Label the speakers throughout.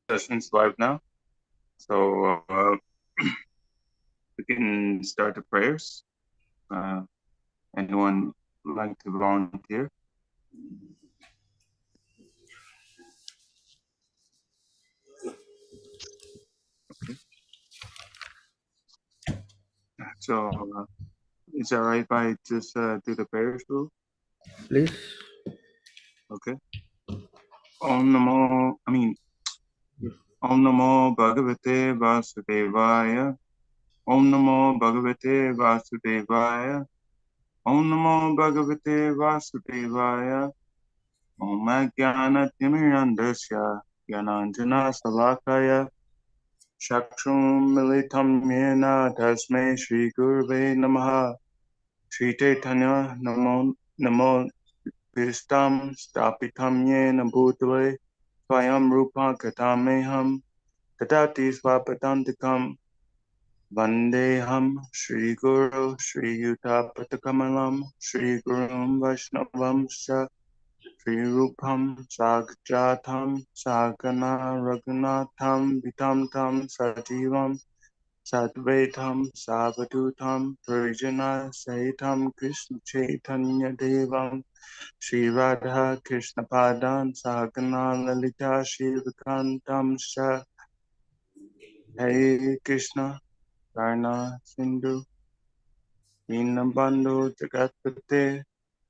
Speaker 1: Session's live now, so we can start the prayers. Anyone like to volunteer? Okay. So is that right if I just do the prayers rule?
Speaker 2: Please.
Speaker 1: Okay. Om Namo Bhagavate Vasudevaya. Om Namo Bhagavate Vasudevaya. Om Namo Bhagavate Vasudevaya. Om Jnana Timirandasya Gyananjana Salakaya Chakshum Militam Yena Tasmai Shri Gurve Namaha Shri Chaitanya Namo Pistam Stapitam Yena Bhutale Swayam Rupa Katameham Tatati Swapatantikam Vandeham Shri Guru Shri Yuta Patakamalam Shri Gurum Vaishnavam Sha Shri Rupam Sagjatam Sagana Raghunatham Vitam Tam Sajivam Sadvaitam Savadutam Purjana Sahitam Krishna Chaitanya Devam Shri Radha Krishna Padan Sagana Lalita Shri Vikantam Sha Hare Krishna Karna Sindhu Dinabandhu Jagatpate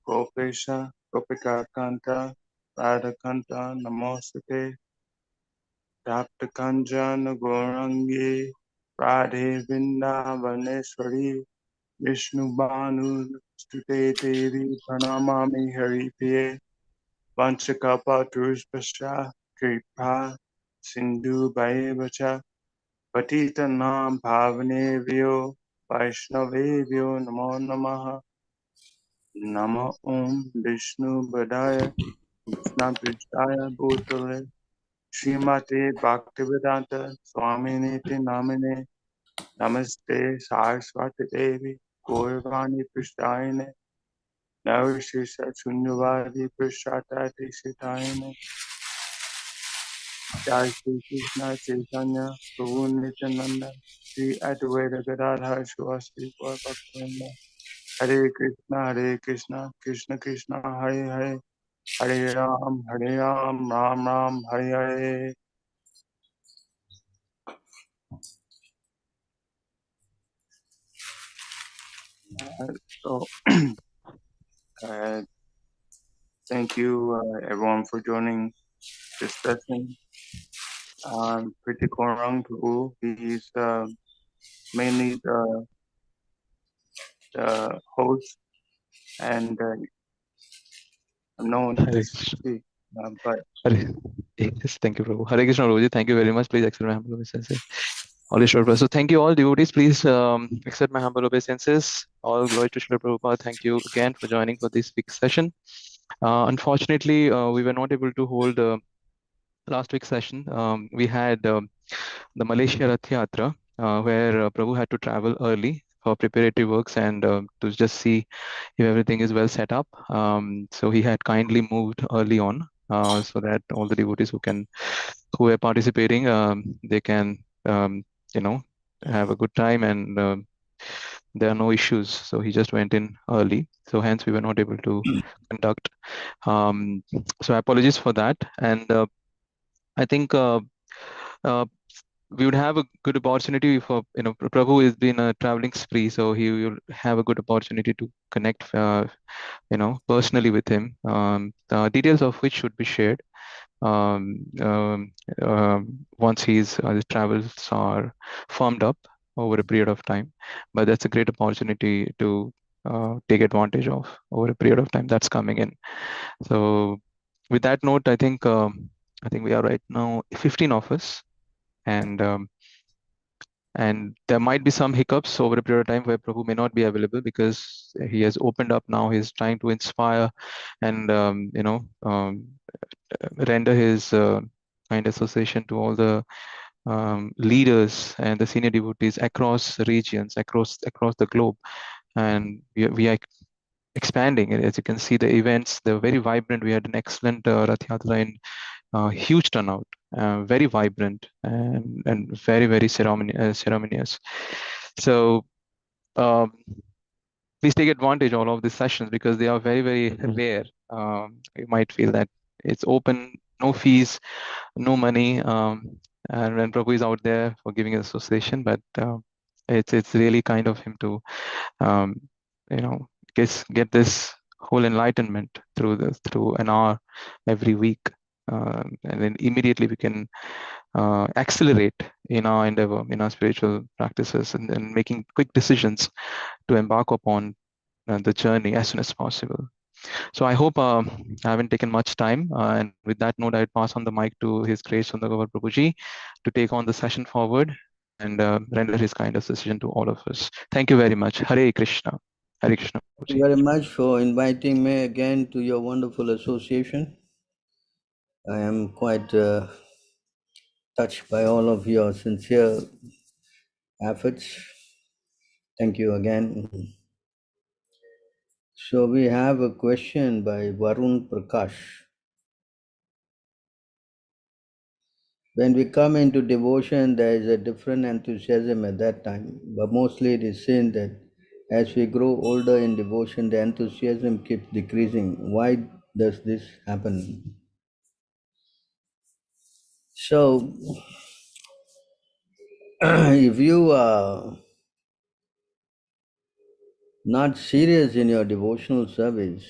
Speaker 1: Gopesha Gopika Kanta Radhakanta Namostate Tapta Kanjana Gorangi Radhe Vrindavaneshwari Vishnu Bhanu Stute Devi Pranamami Hari Priye Vanchakapa Turuspasha Kripa Sindhu Bhaivacha Patita Nam Bhavanevyo Vaishnavevyo Namo Namaha Namo Om Vishnu Badaya Krishna Pristaya Bhutale Srimate Bhaktivedanta Swaminiti Namine Namaste Saraswati Devi Gaurvani Pristayane Navashisa Sunyavadi Prashatati Sitayane Jai Shri Krishna Chaitanya Prabhu Nityananda Shri Advaita Gadadhar Shivasti Gaur Bhaktivinoda Hare Krishna Krishna Krishna Hare Hare Hare Ram Ram Ram Hare Hare. So thank you everyone for joining this session. Pretty Korang Prabhu, he's mainly the host and no one to speak. But
Speaker 3: yes, thank you, Prabhu. Hare Krishna, Prabhuji. Thank you very much. Please accept my humble obeisances. All is Shri Prabhu. So thank you all devotees. Please accept my humble obeisances. All glory to Shri Prabhupada. Thank you again for joining for this week's session. Unfortunately, we were not able to hold last week's session. We had the Malaysia Rath Yatra, where Prabhu had to travel early for preparatory works and to just see if everything is well set up. So he had kindly moved early on so that all the devotees who are participating, they can, have a good time and there are no issues. So he just went in early. So hence we were not able to conduct. So apologies for that. And I think we would have a good opportunity for, Prabhu has been a traveling spree, so he will have a good opportunity to connect, personally with him. The details of which should be shared once his travels are firmed up over a period of time. But that's a great opportunity to take advantage of over a period of time that's coming in. So with that note, I think we are right now 15 of us, and there might be some hiccups over a period of time where Prabhu may not be available because he has opened up now. He's trying to inspire and render his kind association to all the leaders and the senior devotees across regions, across the globe, and we are expanding. As you can see, the events, they're very vibrant. We had an excellent Rath Yatra in huge turnout, very vibrant and very, very ceremonious. So um, please take advantage of all of these sessions because they are very, very rare. You might feel that it's open, no fees, no money, and when Prabhu is out there for giving association, but it's really kind of him to um, you know get this whole enlightenment through an hour every week, and then immediately we can accelerate in our endeavor, in our spiritual practices, and making quick decisions to embark upon the journey as soon as possible. So I hope I haven't taken much time. And with that note, I'd pass on the mic to His Grace Sundar Gopāl Prabhuji to take on the session forward and render his kind of decision to all of us. Thank you very much. Hare Krishna. Hare Krishna
Speaker 2: Thank you
Speaker 3: Prabhuji.
Speaker 2: very much for inviting me again to your wonderful association. I am quite touched by all of your sincere efforts. Thank you again. So we have a question by Varun Prakash. When we come into devotion, there is a different enthusiasm at that time, but mostly it is seen that as we grow older in devotion, the enthusiasm keeps decreasing. Why does this happen? So, if you are not serious in your devotional service,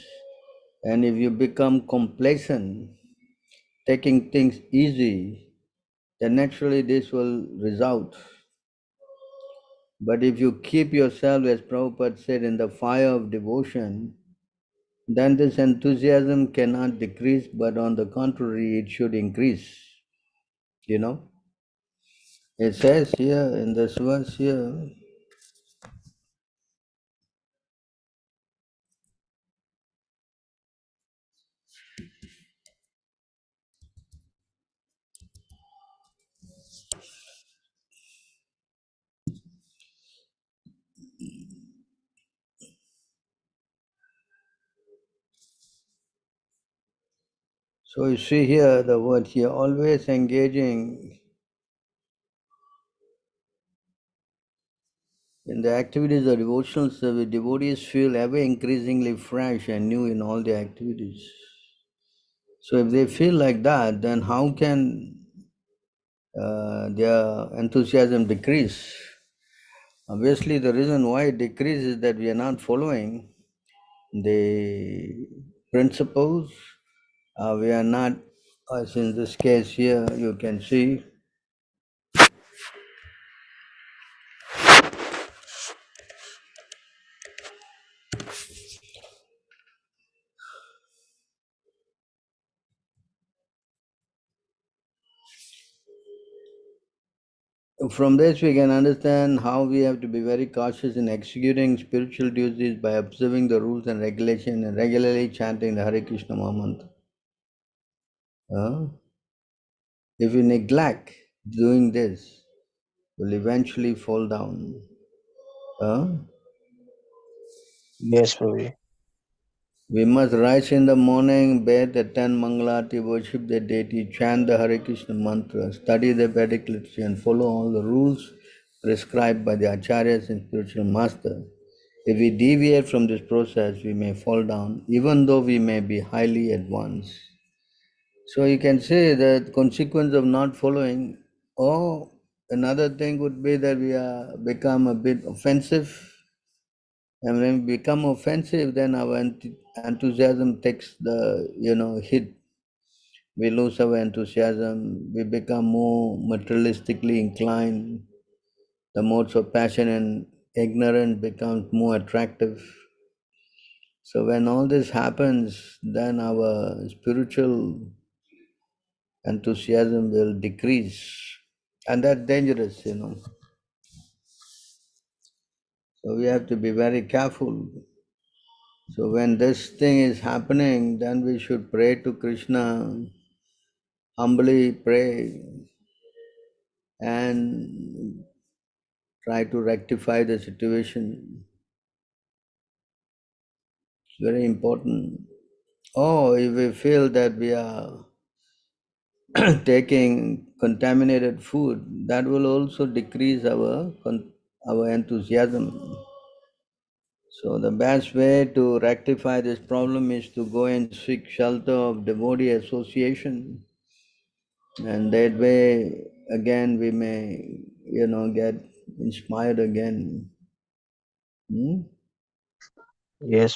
Speaker 2: and if you become complacent, taking things easy, then naturally this will result. But if you keep yourself, as Prabhupada said, in the fire of devotion, then this enthusiasm cannot decrease, but on the contrary, it should increase. You know, it says here in this verse here, so you see here the word here, always engaging in the activities of devotional service, devotees feel ever increasingly fresh and new in all their activities. So if they feel like that, then how can their enthusiasm decrease? Obviously, the reason why it decreases is that we are not following the principles. We are not, as in this case here, you can see. From this, we can understand how we have to be very cautious in executing spiritual duties by observing the rules and regulation and regularly chanting the Hare Krishna Mahamantra. If we neglect doing this, we'll eventually fall down.
Speaker 4: Yes, Prabhuji.
Speaker 2: We must rise in the morning, bathe, attend Mangalati, worship the deity, chant the Hare Krishna mantra, study the Vedic literature, and follow all the rules prescribed by the acharyas and spiritual masters. If we deviate from this process, we may fall down, even though we may be highly advanced. So you can say that consequence of not following, or another thing would be that we are become a bit offensive. And when we become offensive, then our enthusiasm takes the hit. We lose our enthusiasm. We become more materialistically inclined. The modes of passion and ignorance becomes more attractive. So when all this happens, then our spiritual enthusiasm will decrease, and that's dangerous. So we have to be very careful. So when this thing is happening, then we should pray to Krishna, humbly pray and try to rectify the situation. very important. Or if we feel that we are taking contaminated food, that will also decrease our enthusiasm. So the best way to rectify this problem is to go and seek shelter of devotee association, and that way again we may, get inspired again.
Speaker 4: Yes,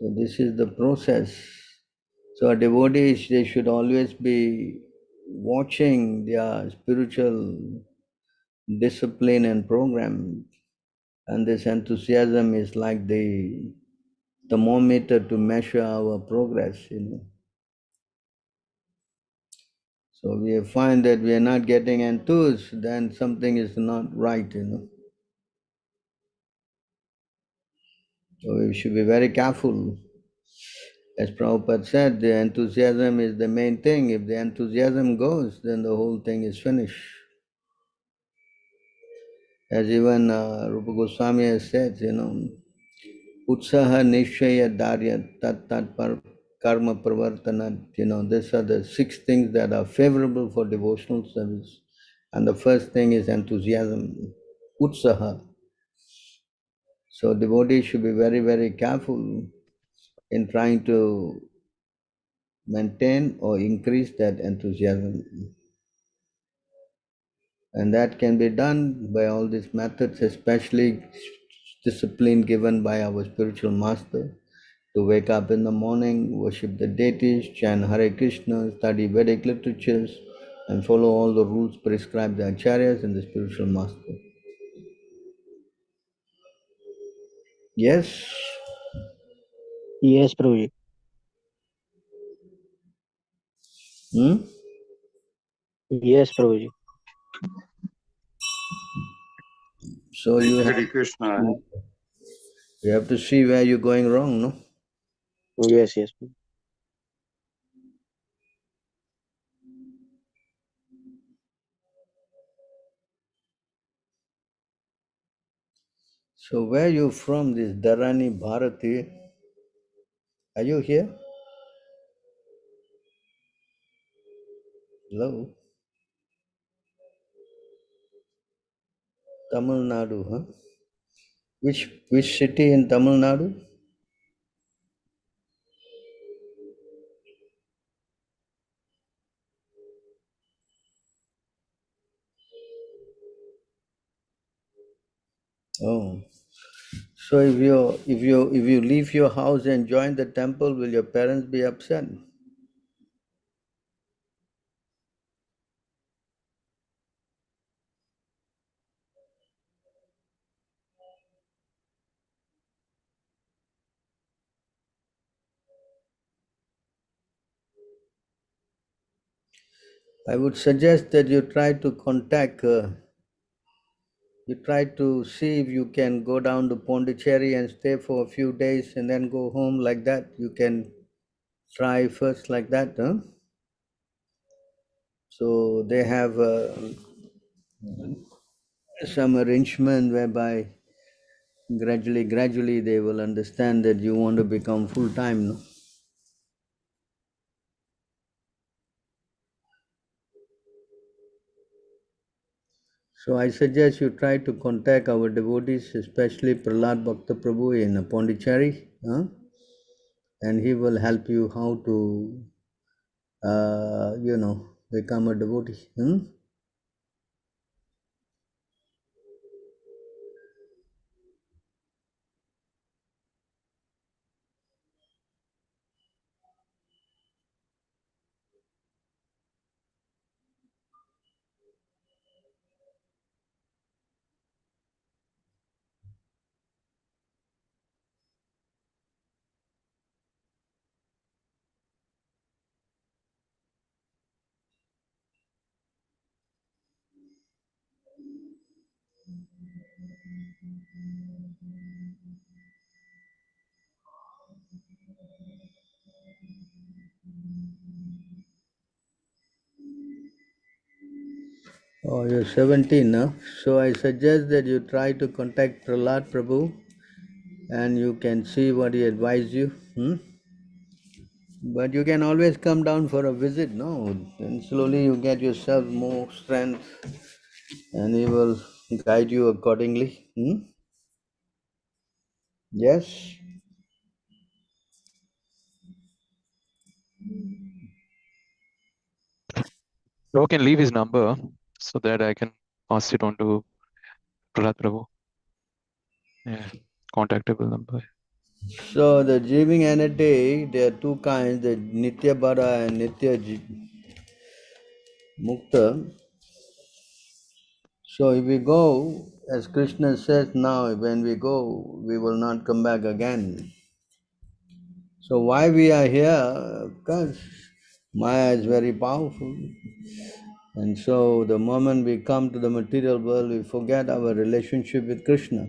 Speaker 2: So this is the process. So our devotees, they should always be watching their spiritual discipline and program, and this enthusiasm is like the thermometer to measure our progress. So we find that we are not getting enthused, then something is not right. So we should be very careful. As Prabhupada said, the enthusiasm is the main thing. If the enthusiasm goes, then the whole thing is finished. As even Rupa Goswami has said, Utsaha Nishchaya Dharya Tat Tat Karma Pravartana. These are the 6 things that are favorable for devotional service. And the first thing is enthusiasm, Utsaha. So devotees should be very, very careful in trying to maintain or increase that enthusiasm. And that can be done by all these methods, especially discipline given by our spiritual master, to wake up in the morning, worship the deities, chant Hare Krishna, study Vedic literatures, and follow all the rules prescribed by acharyas and the spiritual master. Yes?
Speaker 4: yes, Prabhuji. Yes, Prabhuji.
Speaker 2: So you
Speaker 1: Hare Krishna.
Speaker 2: have to see where you're going wrong, no?
Speaker 4: Yes, yes.
Speaker 2: So where you from, this Dharani Bharati? Are you here? Hello? Tamil Nadu, huh? Which city in Tamil Nadu? Oh. So if you leave your house and join the temple, will your parents be upset? I would suggest that you try to you try to see if you can go down to Pondicherry and stay for a few days and then go home like that. You can try first like that, huh? So they have some arrangement whereby gradually they will understand that you want to become full-time, no? So I suggest you try to contact our devotees, especially Prahlad Bhakta Prabhu in Pondicherry, huh? And he will help you how to, become a devotee. Oh, you're 17, huh? So I suggest that you try to contact Prahlad Prabhu and you can see what he advised you. But you can always come down for a visit, no? And slowly you get yourself more strength and he will guide you accordingly. Yes?
Speaker 3: Prabhu can leave his number so that I can pass it on to Prahlad Prabhu. Yeah, contactable number.
Speaker 2: So the Jiving entity, there are two kinds, the Nitya Bara and Mukta. So if we go, as Krishna says now, when we go, we will not come back again. So why we are here? Because Maya is very powerful. And so the moment we come to the material world, we forget our relationship with Krishna.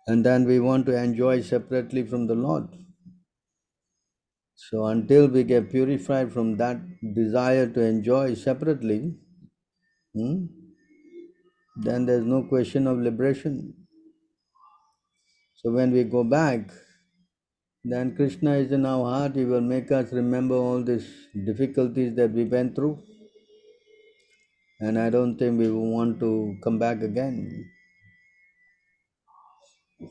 Speaker 2: And then we want to enjoy separately from the Lord. So until we get purified from that desire to enjoy separately, then there's no question of liberation. So when we go back, then Krishna is in our heart. He will make us remember all these difficulties that we went through. And I don't think we will want to come back again.
Speaker 5: So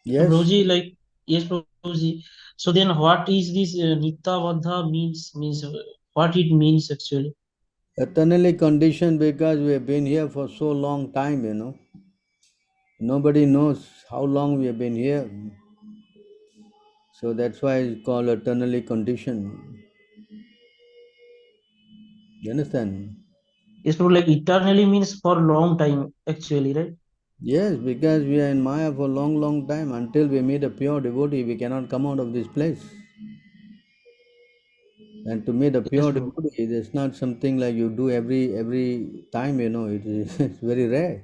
Speaker 2: Yes?
Speaker 5: Prabhuji, like, yes, Prabhuji. So then what is this Nityabadha means what it means actually?
Speaker 2: Eternally conditioned because we have been here for so long time, Nobody knows how long we have been here. So that's why it's called eternally conditioned. You understand?
Speaker 5: Yes, Prabhu, like eternally means for long time actually, right?
Speaker 2: Yes, because we are in Maya for a long, long time. Until we meet a pure devotee, we cannot come out of this place. And to meet a
Speaker 5: Yes,
Speaker 2: pure
Speaker 5: Prabhu.
Speaker 2: devotee, it's not something like you do every time, It is it's very rare.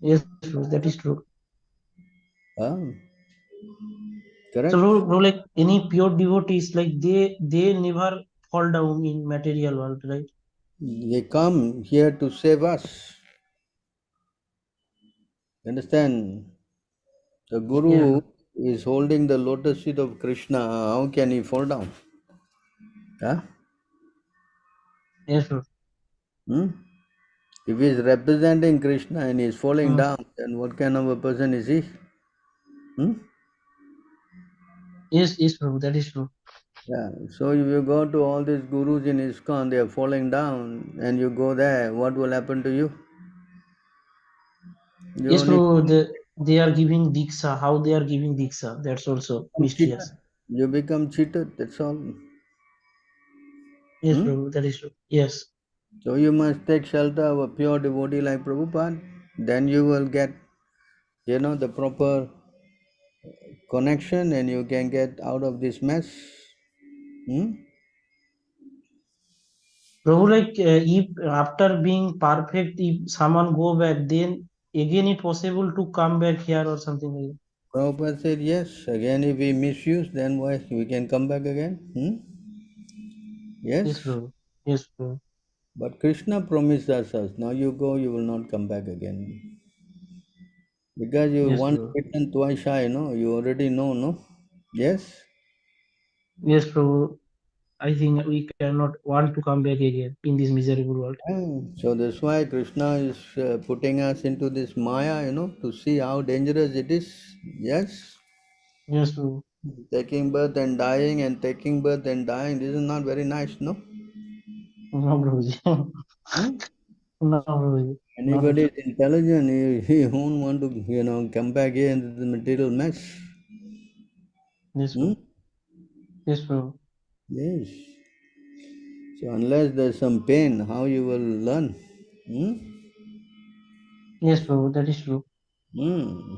Speaker 5: Yes, Prabhu, that is true.
Speaker 2: Ah,
Speaker 5: So
Speaker 2: correct?
Speaker 5: Prabhu, like any pure devotees, like they never fall down in material world, right?
Speaker 2: They come here to save us. Understand? The
Speaker 5: Yes,
Speaker 2: Guru
Speaker 5: Prabhu.
Speaker 2: is holding the lotus feet of Krishna. How can he fall down? Huh?
Speaker 5: Yes, Prabhu.
Speaker 2: Hmm? If he is representing Krishna and he is falling
Speaker 5: Hmm.
Speaker 2: down, then what kind of a person is he?
Speaker 5: Yes, Prabhu, that is true.
Speaker 2: Yeah. So if you go to all these gurus in ISKCON, they are falling down, and you go there, what will happen to you? You
Speaker 5: Yes,
Speaker 2: only
Speaker 5: Prabhu, they are giving diksha. How they are giving diksha? That's also
Speaker 2: become cheated.
Speaker 5: mysterious.
Speaker 2: You become cheated. That's all.
Speaker 5: Yes, Prabhu, that is true. Yes.
Speaker 2: So you must take shelter of a pure devotee like Prabhupada. Then you will get, the proper connection, and you can get out of this mess.
Speaker 5: Prabhu, like if after being perfect, if someone go back, then again it possible to come back here or something like that.
Speaker 2: Prabhupada said, yes, again if we misuse, then why we can come back again?
Speaker 5: Yes,
Speaker 2: Yes,
Speaker 5: Prabhu. Yes, Prabhu.
Speaker 2: but Krishna promised us, now you go, you will not come back again. Because you
Speaker 5: Yes,
Speaker 2: once
Speaker 5: Prabhu.
Speaker 2: bitten, twice shy, you already know, no? Yes?
Speaker 5: Yes, Prabhu. I think we cannot want to come back again in this miserable world.
Speaker 2: So that's why Krishna is putting us into this Maya, to see how dangerous it is. Yes?
Speaker 5: Yes, Prabhu.
Speaker 2: Taking birth and dying and taking birth and dying, this is not very nice, no?
Speaker 5: No, Prabhuji.
Speaker 2: Hmm?
Speaker 5: No, Prabhuji. Not at
Speaker 2: Anybody
Speaker 5: all.
Speaker 2: is intelligent, he won't want to, come back here into the material mess.
Speaker 5: Yes,
Speaker 2: Hmm?
Speaker 5: Prabhu. Yes, Prabhu.
Speaker 2: Yes. So unless there's some pain, how you will learn? Hmm?
Speaker 5: Yes, Prabhu. That is true.
Speaker 2: Hmm.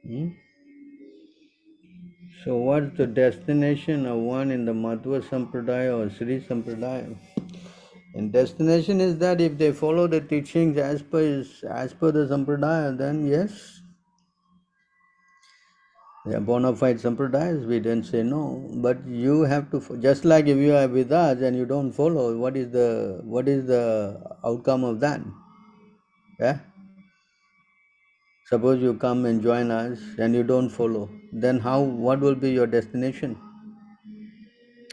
Speaker 2: Hmm? So what's the destination of one in the Madhva Sampradaya or Sri Sampradaya? And destination is that if they follow the teachings as per the sampradaya, then yes, they are bona fide sampradayas. We didn't say no, but you have to, just like if you are with us and you don't follow, what is the outcome of that? Yeah. Suppose you come and join us and you don't follow, then what will be your destination?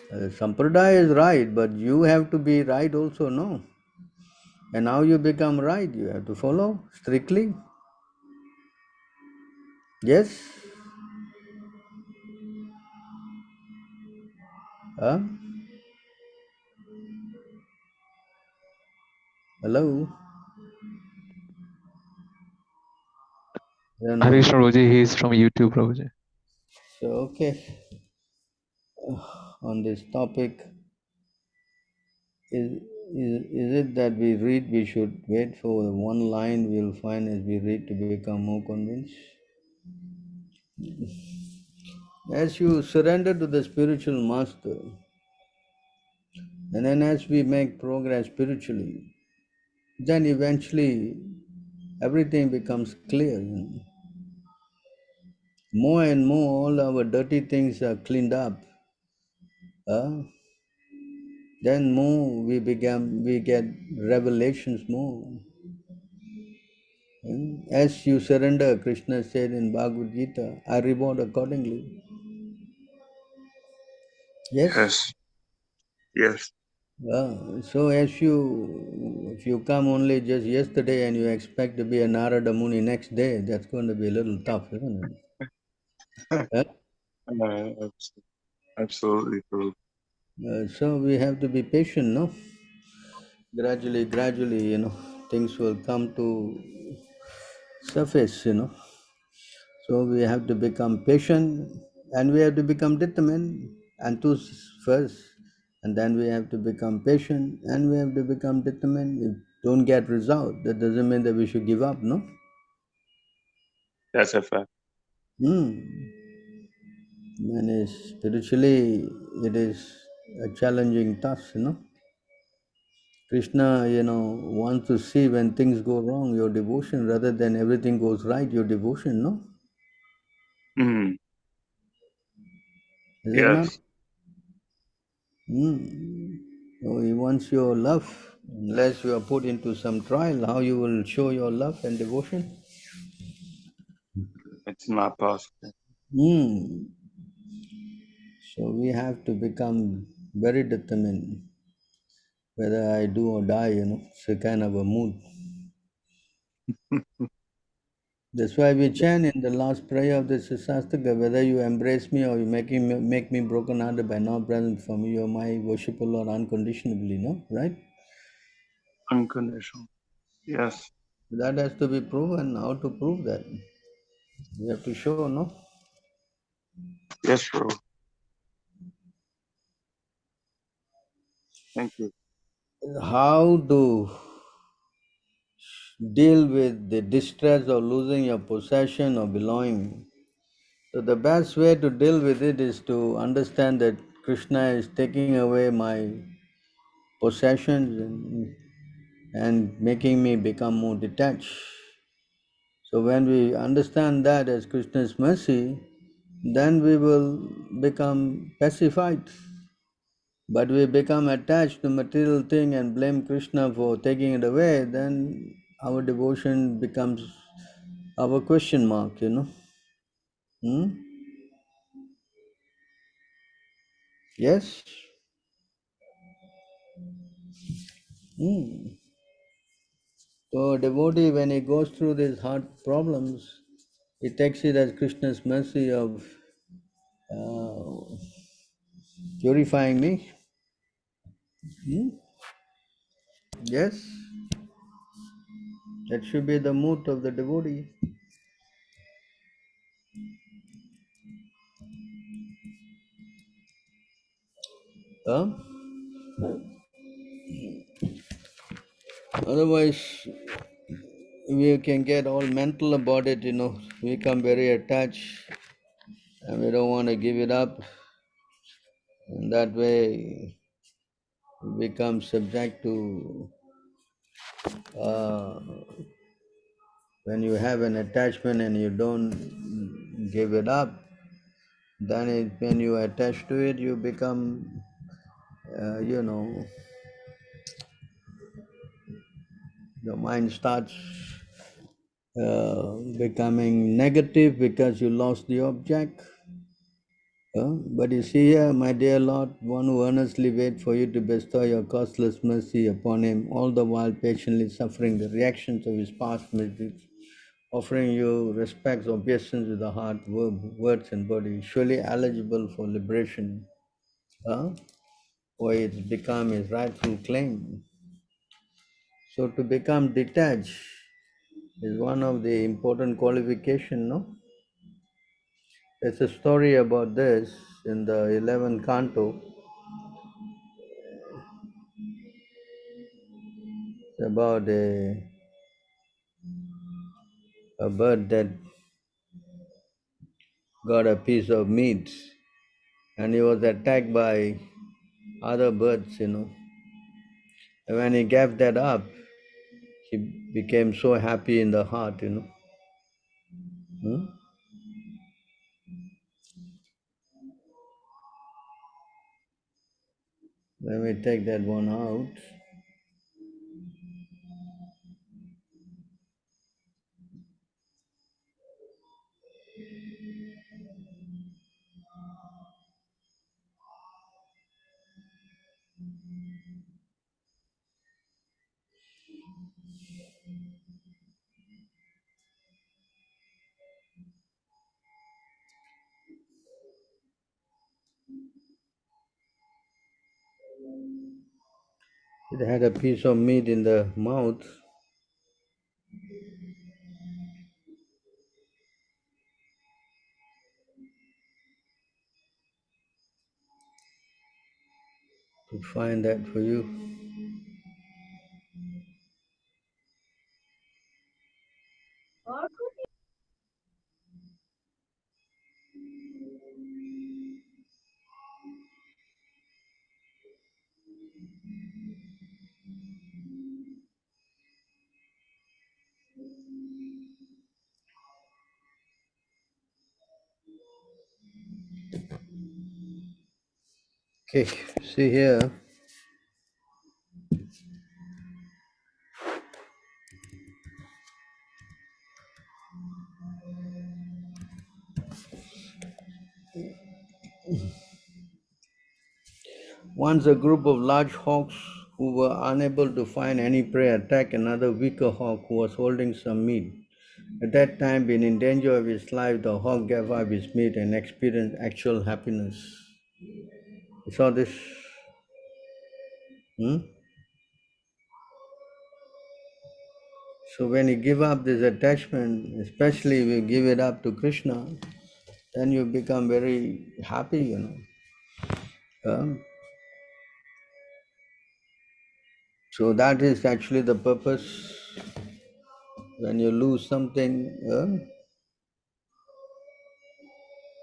Speaker 2: Sampradaya is right, but you have to be right also, no? And how you become right? You have to follow strictly. Yes? Huh? Hello? I don't
Speaker 3: Hare
Speaker 2: know.
Speaker 3: Krishna Prabhuji, he is from YouTube, Prabhuji.
Speaker 2: So, okay. On this topic, is it that we should wait for one line we'll find as we read to become more convinced? As you surrender to the spiritual master, and then as we make progress spiritually, then eventually everything becomes clear. More and more all our dirty things are cleaned up. Then more we get revelations more. As you surrender, Krishna said in Bhagavad Gita, I reward accordingly. Yes?
Speaker 1: Yes.
Speaker 2: So if you come only just yesterday and you expect to be a Narada Muni next day, that's going to be a little tough, isn't it?
Speaker 1: Absolutely true.
Speaker 2: So we have to be patient, no? Gradually, things will come to surface, So we have to become patient and we have to become determined and to first, and then we have to become patient and we have to become determined. If don't get result, that doesn't mean that we should give up, no?
Speaker 1: That's a fact.
Speaker 2: And spiritually, it is a challenging task, Krishna, wants to see when things go wrong, your devotion, rather than everything goes right, your devotion, no?
Speaker 1: Mm.
Speaker 2: Is it not?
Speaker 1: Yes.
Speaker 2: So he wants your love. Unless you are put into some trial, how you will show your love and devotion?
Speaker 1: It's not possible.
Speaker 2: So we have to become very determined. Whether I do or die, it's a kind of a mood. That's why we chant in the last prayer of the Sastaka, whether you embrace me or you make me broken hearted by not present for me, you're my worshipful Lord unconditionally, no? Right?
Speaker 1: Unconditional. Yes.
Speaker 2: That has to be proven. How to prove that? You have to show, no?
Speaker 1: Yes, bro. Thank you.
Speaker 2: How to deal with the distress of losing your possession or belonging. So the best way to deal with it is to understand that Krishna is taking away my possessions and making me become more detached. So when we understand that as Krishna's mercy, then we will become pacified. But we become attached to material thing and blame Krishna for taking it away, then our devotion becomes our question mark, Yes? So a devotee, when he goes through these hard problems, he takes it as Krishna's mercy of purifying me. Yes? That should be the mood of the devotee. Huh? Otherwise, we can get all mental about it, We become very attached and we don't want to give it up. And that way, become subject to, when you have an attachment and you don't give it up, then when you attach to it, you become, your mind starts becoming negative because you lost the object. But you see here, my dear Lord, one who earnestly waits for you to bestow your costless mercy upon him, all the while patiently suffering the reactions of his past misdeeds, offering you respects, obeisance with the heart, words and body, surely eligible for liberation, for it's become his rightful claim. So to become detached is one of the important qualifications, no? There's a story about this in the 11th canto. It's about a bird that got a piece of meat and he was attacked by other birds. And when he gave that up, he became so happy in the heart. Hmm? Let me take that one out. It had a piece of meat in the mouth. To find that for you. Okay, see here. Once a group of large hawks who were unable to find any prey attacked another weaker hawk who was holding some meat. At that time, being in danger of his life, the hawk gave up his meat and experienced actual happiness. You saw this? So when you give up this attachment, especially if you give it up to Krishna, then you become very happy. So that is actually the purpose. When you lose something,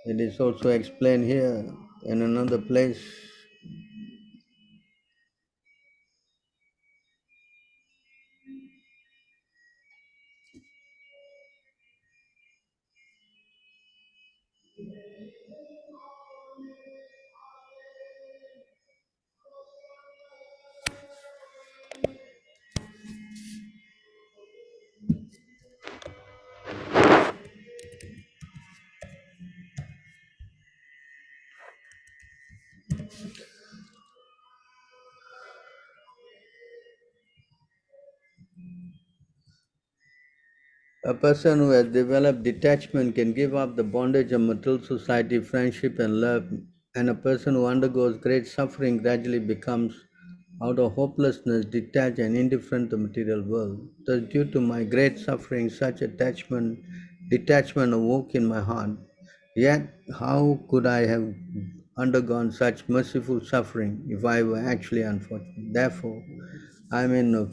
Speaker 2: it is also explained here in another place. A person who has developed detachment can give up the bondage of material society, friendship, and love. And a person who undergoes great suffering gradually becomes, out of hopelessness, detached and indifferent to the material world. Thus, due to my great suffering, such detachment awoke in my heart. Yet, how could I have undergone such merciful suffering if I were actually unfortunate? Therefore, I am in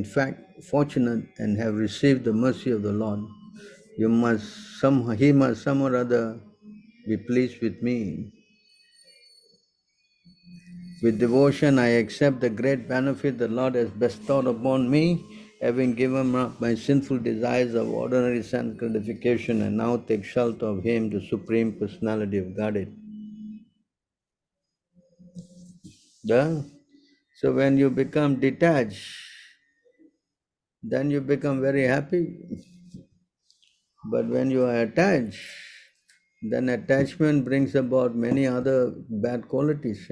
Speaker 2: fact fortunate and have received the mercy of the Lord. He must some or other be pleased with me. With devotion, I accept the great benefit the Lord has bestowed upon me, having given up my sinful desires of ordinary sense gratification, and now take shelter of Him, the Supreme Personality of Godhead. Yeah? So when you become detached, then you become very happy. But when you are attached, then attachment brings about many other bad qualities,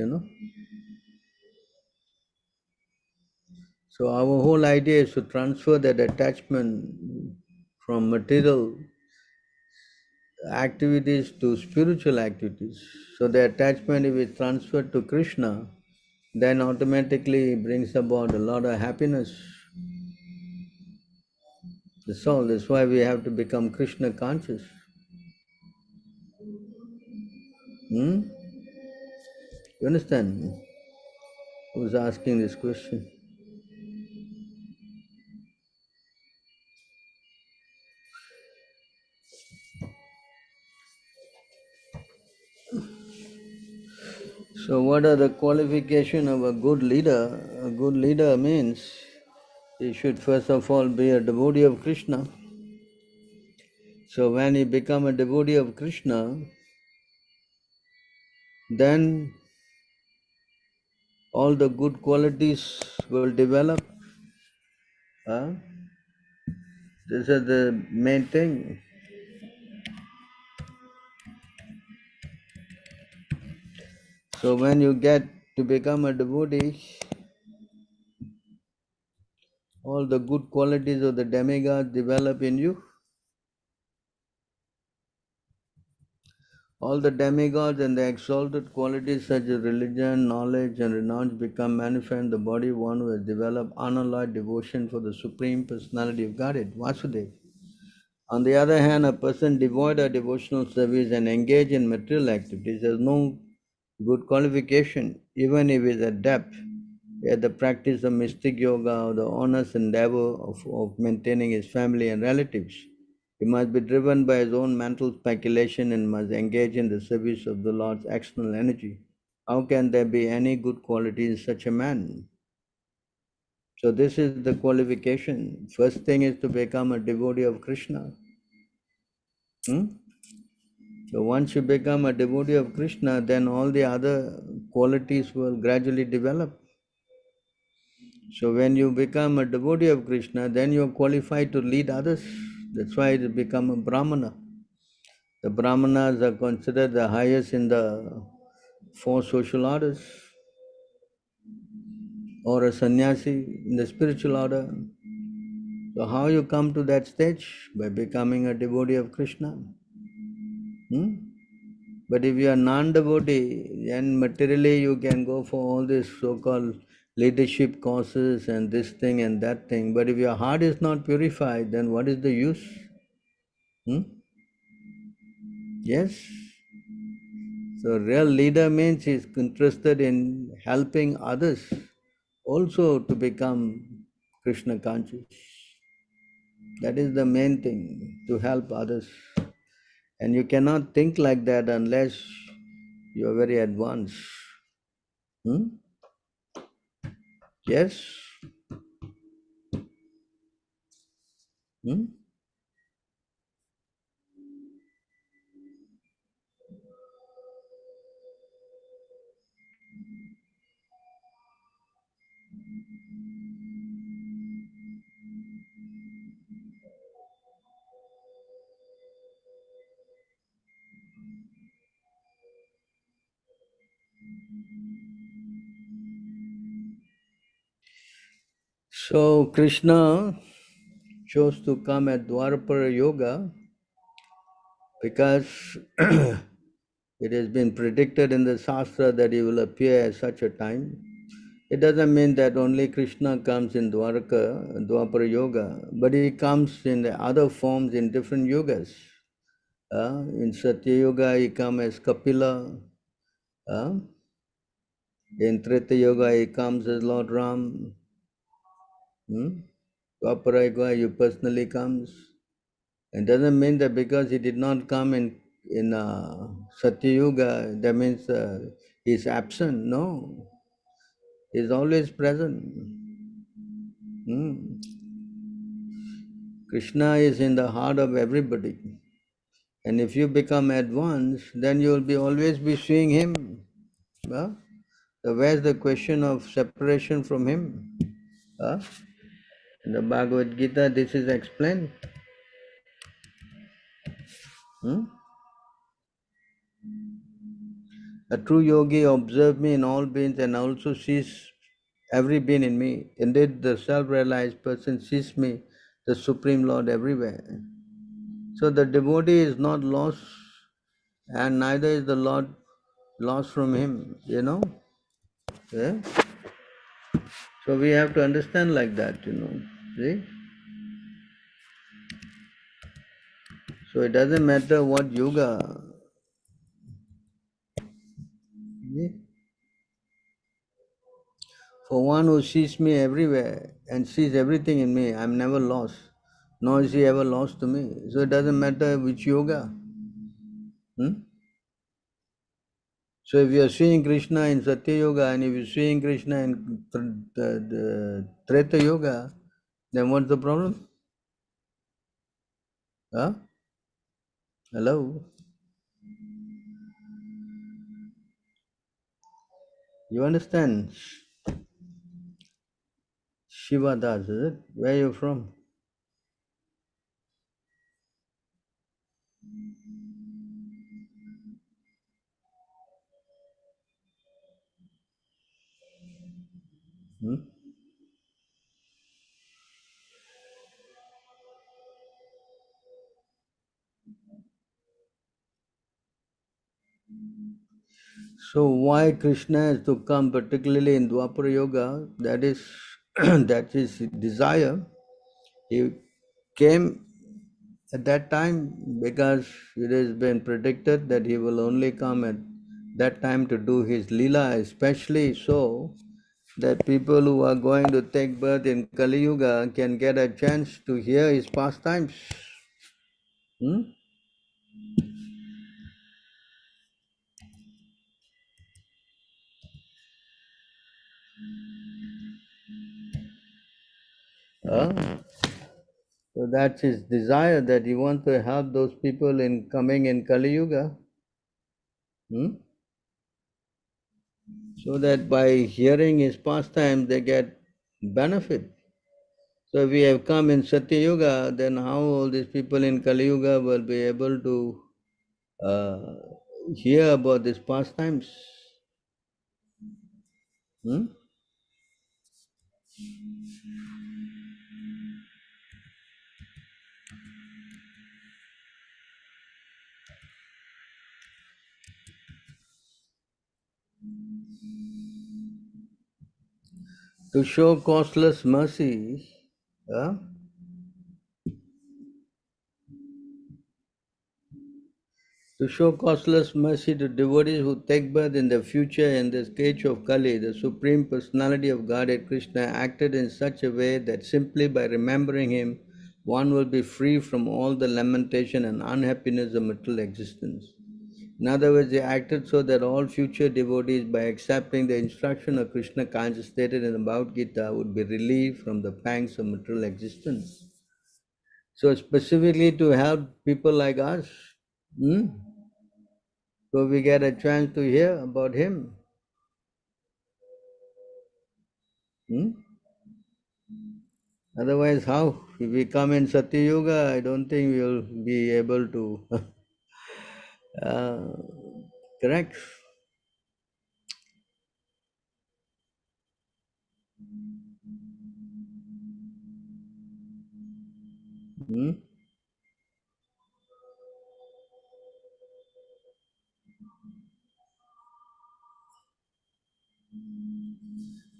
Speaker 2: So our whole idea is to transfer that attachment from material activities to spiritual activities. So the attachment, if it's transferred to Krishna, then automatically brings about a lot of happiness. That's all. That's why we have to become Krishna conscious. Hmm? You understand? Who's asking this question? So what are the qualifications of a good leader? A good leader means he should first of all be a devotee of Krishna. So when he become a devotee of Krishna, then all the good qualities will develop. Huh? This is the main thing. So when you get to become a devotee, all the good qualities of the demigod develop in you. All the demigods and the exalted qualities such as religion, knowledge, and renown become manifest in the body of one who has developed unalloyed devotion for the Supreme Personality of Godhead, Vasudeva. On the other hand, a person devoid of devotional service and engaged in material activities has no good qualification, even if he is adept at the practice of mystic yoga or the honest endeavor of maintaining his family and relatives. He must be driven by his own mental speculation and must engage in the service of the Lord's external energy. How can there be any good quality in such a man? So this is the qualification. First thing is to become a devotee of Krishna. Hmm? So once you become a devotee of Krishna, then all the other qualities will gradually develop. So when you become a devotee of Krishna, then you are qualified to lead others. That's why you become a Brahmana. The Brahmanas are considered the highest in the four social orders, or a sannyasi in the spiritual order. So how you come to that stage? By becoming a devotee of Krishna. Hmm? But if you are non-devotee, then materially you can go for all this so-called leadership courses and this thing and that thing. But if your heart is not purified, then what is the use? Hmm? Yes. So real leader means he's interested in helping others also to become Krishna conscious. That is the main thing, to help others. And you cannot think like that unless you are very advanced. Hmm? Yes? Hmm? So Krishna chose to come at Dwapara Yoga because it has been predicted in the Shastra that he will appear at such a time. It doesn't mean that only Krishna comes in Dwapara Yoga, but he comes in the other forms in different yogas. In Satya Yoga, he comes as Kapila. In Treta Yoga, he comes as Lord Ram. Dwapara Yoga, he personally comes. It doesn't mean that because he did not come in Satya Yuga, that means he's absent. No. is always present. Hmm. Krishna is in the heart of everybody. And if you become advanced, then you will be always be seeing him. Huh? So where's the question of separation from him? Huh? In the Bhagavad Gita, this is explained. Hmm? A true yogi observes me in all beings and also sees every being in me. Indeed, the self-realized person sees me, the Supreme Lord, everywhere. So the devotee is not lost, and neither is the Lord lost from him, you know. Yeah? So we have to understand like that, you know. See? So it doesn't matter what yoga. See? For one who sees me everywhere and sees everything in me, I'm never lost, nor is he ever lost to me. So it doesn't matter which yoga. Hmm? So if you are seeing Krishna in Satya Yoga and if you are seeing Krishna in the Treta Yoga, then what's the problem? Huh? Hello? You understand? Shiva Das, is it? Where are you from? Hmm? So why Krishna has to come particularly in Dwapara Yoga? That is that is his desire. He came at that time because it has been predicted that he will only come at that time to do his Leela, especially so that people who are going to take birth in Kali Yuga can get a chance to hear his pastimes. Hmm? Ah, so that's his desire, that he wants to help those people in coming in Kali Yuga. Hmm? So that by hearing his pastimes they get benefit. So if we have come in Satya Yuga, then how all these people in Kali Yuga will be able to uh, hear about these pastimes? Hmm? To show costless mercy, uh, to show costless mercy to devotees who take birth in the future in the stage of Kali, the Supreme Personality of Godhead Krishna acted in such a way that simply by remembering him, one will be free from all the lamentation and unhappiness of material existence. In other words, they acted so that all future devotees, by accepting the instruction of Krishna conscious stated in the Bhagavad Gita, would be relieved from the pangs of material existence. So specifically to help people like us, hmm? So we get a chance to hear about him. Hmm? Otherwise, how? If we come in Satya Yuga, I don't think we will be able to uh, correct. Hmm?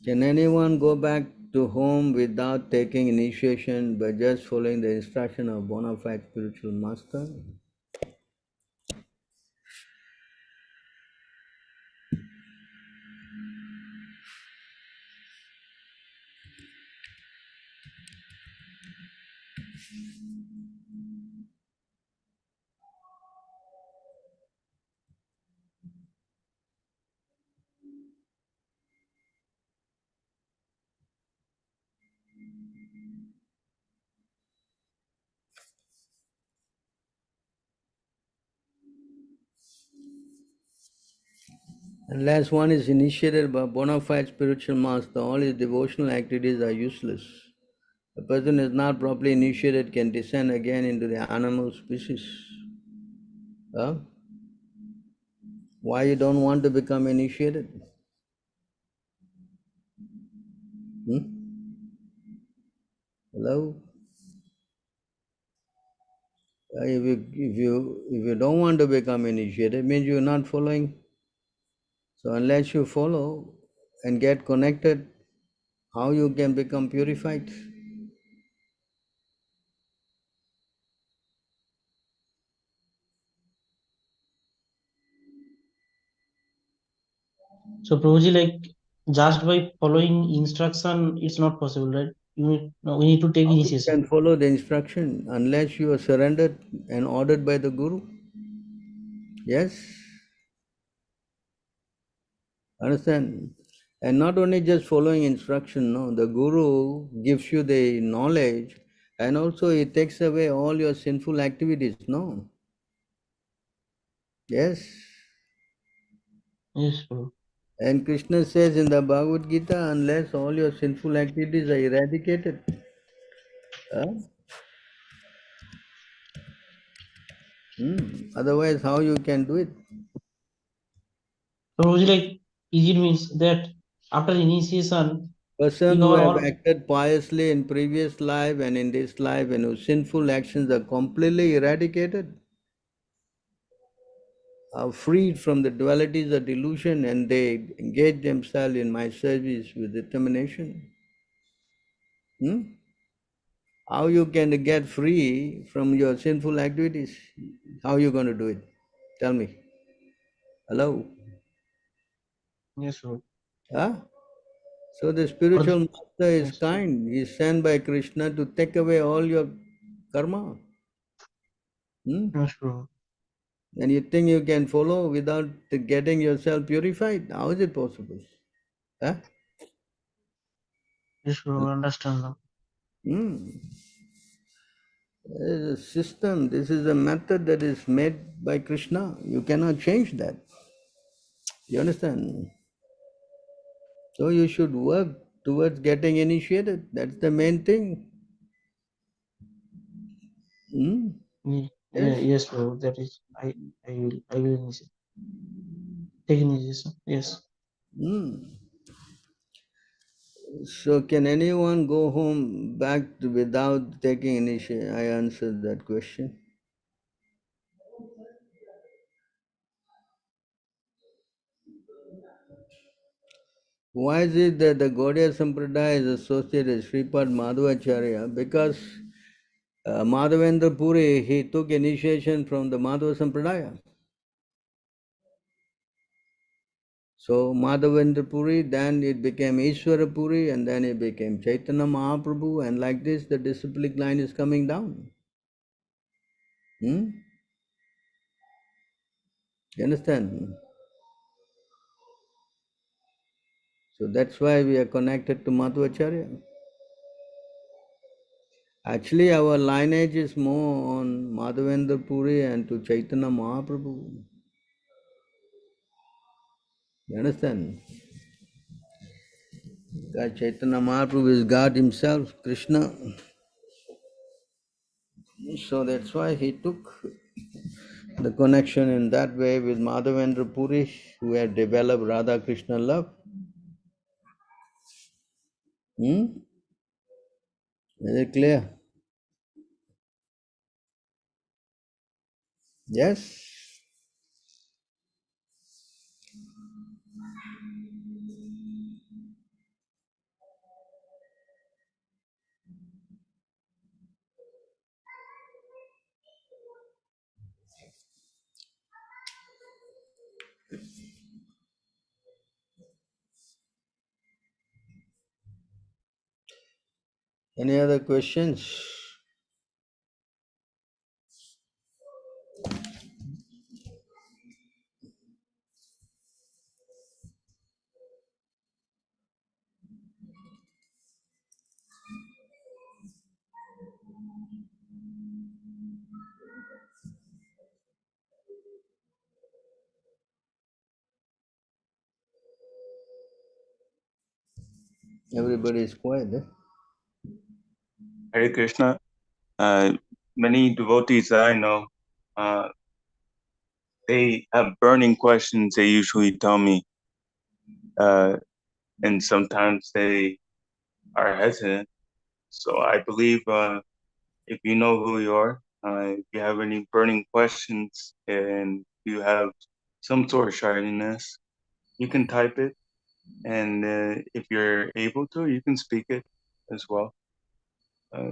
Speaker 2: Can anyone go back to home without taking initiation by just following the instruction of bona fide spiritual master? Unless one is initiated by bona fide spiritual master, all his devotional activities are useless. A person who is not properly initiated can descend again into the animal species. Huh? Why you don't want to become initiated? Hello? If you don't want to become initiated, it means you're not following. So unless you follow and get connected, how you can become purified?
Speaker 5: So Prabhuji, like just by following instruction, it's not possible, right? We need to take
Speaker 2: How you
Speaker 5: initiation.
Speaker 2: can follow the instruction unless you are surrendered and ordered by the Guru? Yes? Understand? And not only just following instruction, no, the Guru gives you the knowledge and also he takes away all your sinful activities, no? Yes?
Speaker 5: Yes, Prabhu.
Speaker 2: And Krishna says in the Bhagavad Gita, unless all your sinful activities are eradicated, otherwise how you can do it?
Speaker 5: Prabhuji, like it means that after initiation,
Speaker 2: Person
Speaker 5: if
Speaker 2: who
Speaker 5: our
Speaker 2: have
Speaker 5: all
Speaker 2: acted piously in previous life and in this life and whose sinful actions are completely eradicated, are freed from the dualities of delusion and they engage themselves in my service with determination. How you can get free from your sinful activities? How you going to do it? Tell me. Hello?
Speaker 5: yes, Prabhu.
Speaker 2: Huh? So the
Speaker 5: Or
Speaker 2: spiritual master is
Speaker 5: yes,
Speaker 2: kind. He is sent by Krishna to take away all your karma.
Speaker 5: yes, Prabhu.
Speaker 2: And you think you can follow without getting yourself purified? How is it possible? Huh?
Speaker 5: Yes, Prabhu. Understand now.
Speaker 2: There is a system, this is a method that is made by Krishna. You cannot change that. You understand? So you should work towards getting initiated. That's the main thing.
Speaker 5: Yeah,
Speaker 2: Yes.
Speaker 5: yes, Prabhu. That is, I will initiate. Take initiation. Yes.
Speaker 2: So can anyone go home without taking initiation? I answered that question. Why is it that the Gaudiya Sampradaya is associated with Sripad Madhvacharya? Because Madhavendra Puri, he took initiation from the Madhva Sampradaya. So Madhavendra Puri, then it became Ishwara Puri, and then it became Chaitanya Mahaprabhu, and like this the disciplic line is coming down. You understand? So that's why we are connected to Madhvacharya. Actually, our lineage is more on Madhavendra Puri and to Chaitanya Mahaprabhu. You understand? God, Chaitanya Mahaprabhu is God himself, Krishna. So that's why he took the connection in that way with Madhavendra Puri, who had developed Radha Krishna love. Is it clear? Yes? Any other questions? Everybody is quiet.
Speaker 1: Hare Krishna. Many devotees that I know, they have burning questions they usually tell me, and sometimes they are hesitant. So I believe if you know who you are, if you have any burning questions and you have some sort of shyness, you can type it. And if you're able to, you can speak it as well.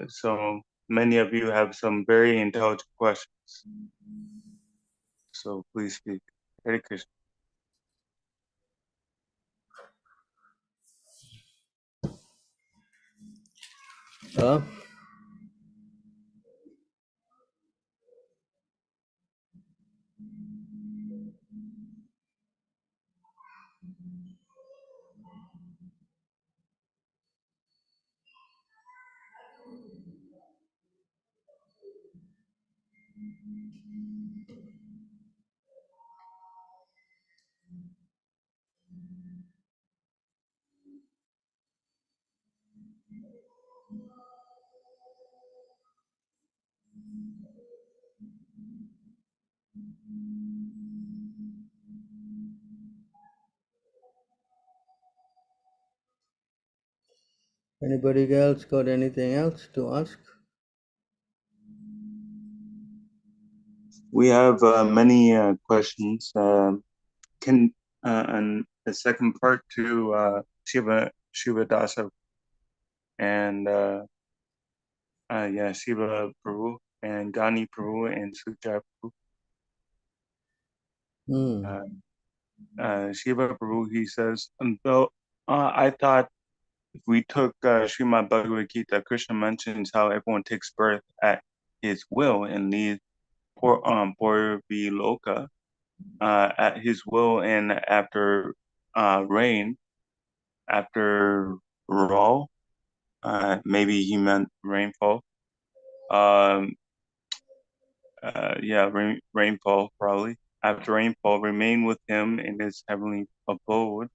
Speaker 1: So many of you have some very intelligent questions. So please speak. Hare Krishna.
Speaker 2: Anybody else got anything else to ask?
Speaker 1: We have many questions. And the second part to Shiva Dāsa and Shiva Prabhu and Gani Prabhu and Suja Prabhu. Shiva Prabhu, he says, though I thought if we took Srimad Bhagavad Gita, Krishna mentions how everyone takes birth at his will and leaves Loka at his will and after rain, after raw, maybe he meant rainfall. Rainfall probably. After rainfall, remain with him in his heavenly abode.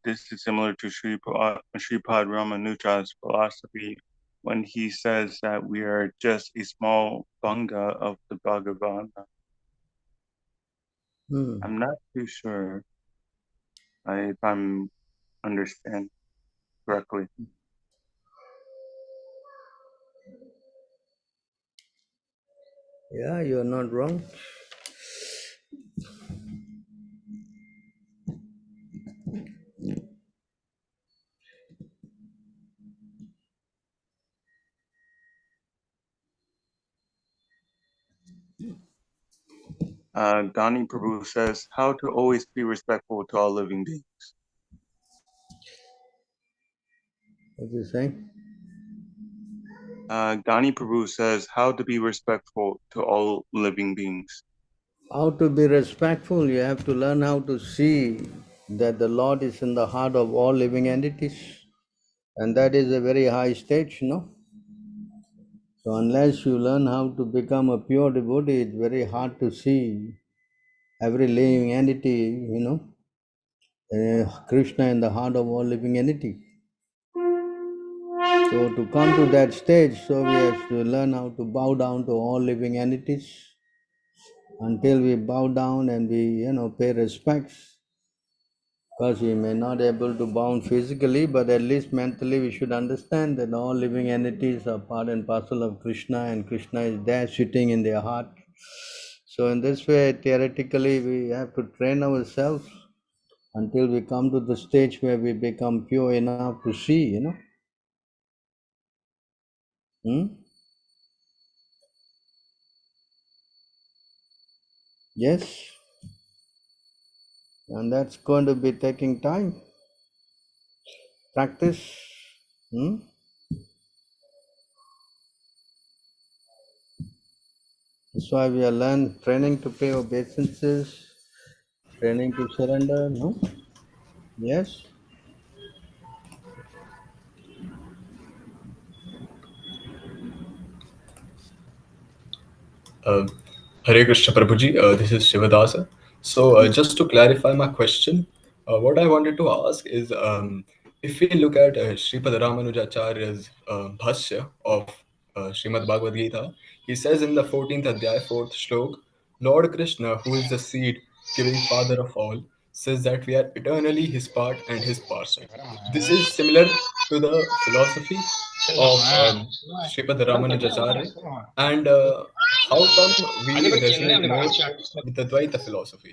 Speaker 1: This is similar to Sripad Ramanuja's philosophy when he says that we are just a small banga of the Bhagavata. I'm not too sure if I'm understand correctly.
Speaker 2: Yeah, you're not wrong.
Speaker 1: Gani Prabhu says, how to always be respectful to all living beings.
Speaker 2: What you saying?
Speaker 1: Gani Prabhu says, how to be respectful to all living beings.
Speaker 2: How to be respectful, you have to learn how to see that the Lord is in the heart of all living entities. And that is a very high stage, no? So unless you learn how to become a pure devotee, it's very hard to see every living entity, Krishna in the heart of all living entities. So to come to that stage, so we have to learn how to bow down to all living entities. Until we bow down and we, pay respects. Because we may not be able to bound physically, but at least mentally we should understand that all living entities are part and parcel of Krishna, and Krishna is there sitting in their heart. So in this way, theoretically, we have to train ourselves until we come to the stage where we become pure enough to see, Yes. And that's going to be taking time. Practice. That's why we are training to pay obeisances, training to surrender, no? Yes.
Speaker 6: Hare Krishna Prabhuji, this is Shivadasa. So just to clarify my question, what I wanted to ask is if we look at Sripad Ramanujacharya's Bhashya of Srimad Bhagavad Gita, he says in the 14th Adhyaya, 4th Shlok, Lord Krishna, who is the seed giving father of all, says that we are eternally his part and his parcel. This is similar to the philosophy of Sripad Ramanujacharya. And how come we resonate more with the Dvaita philosophy?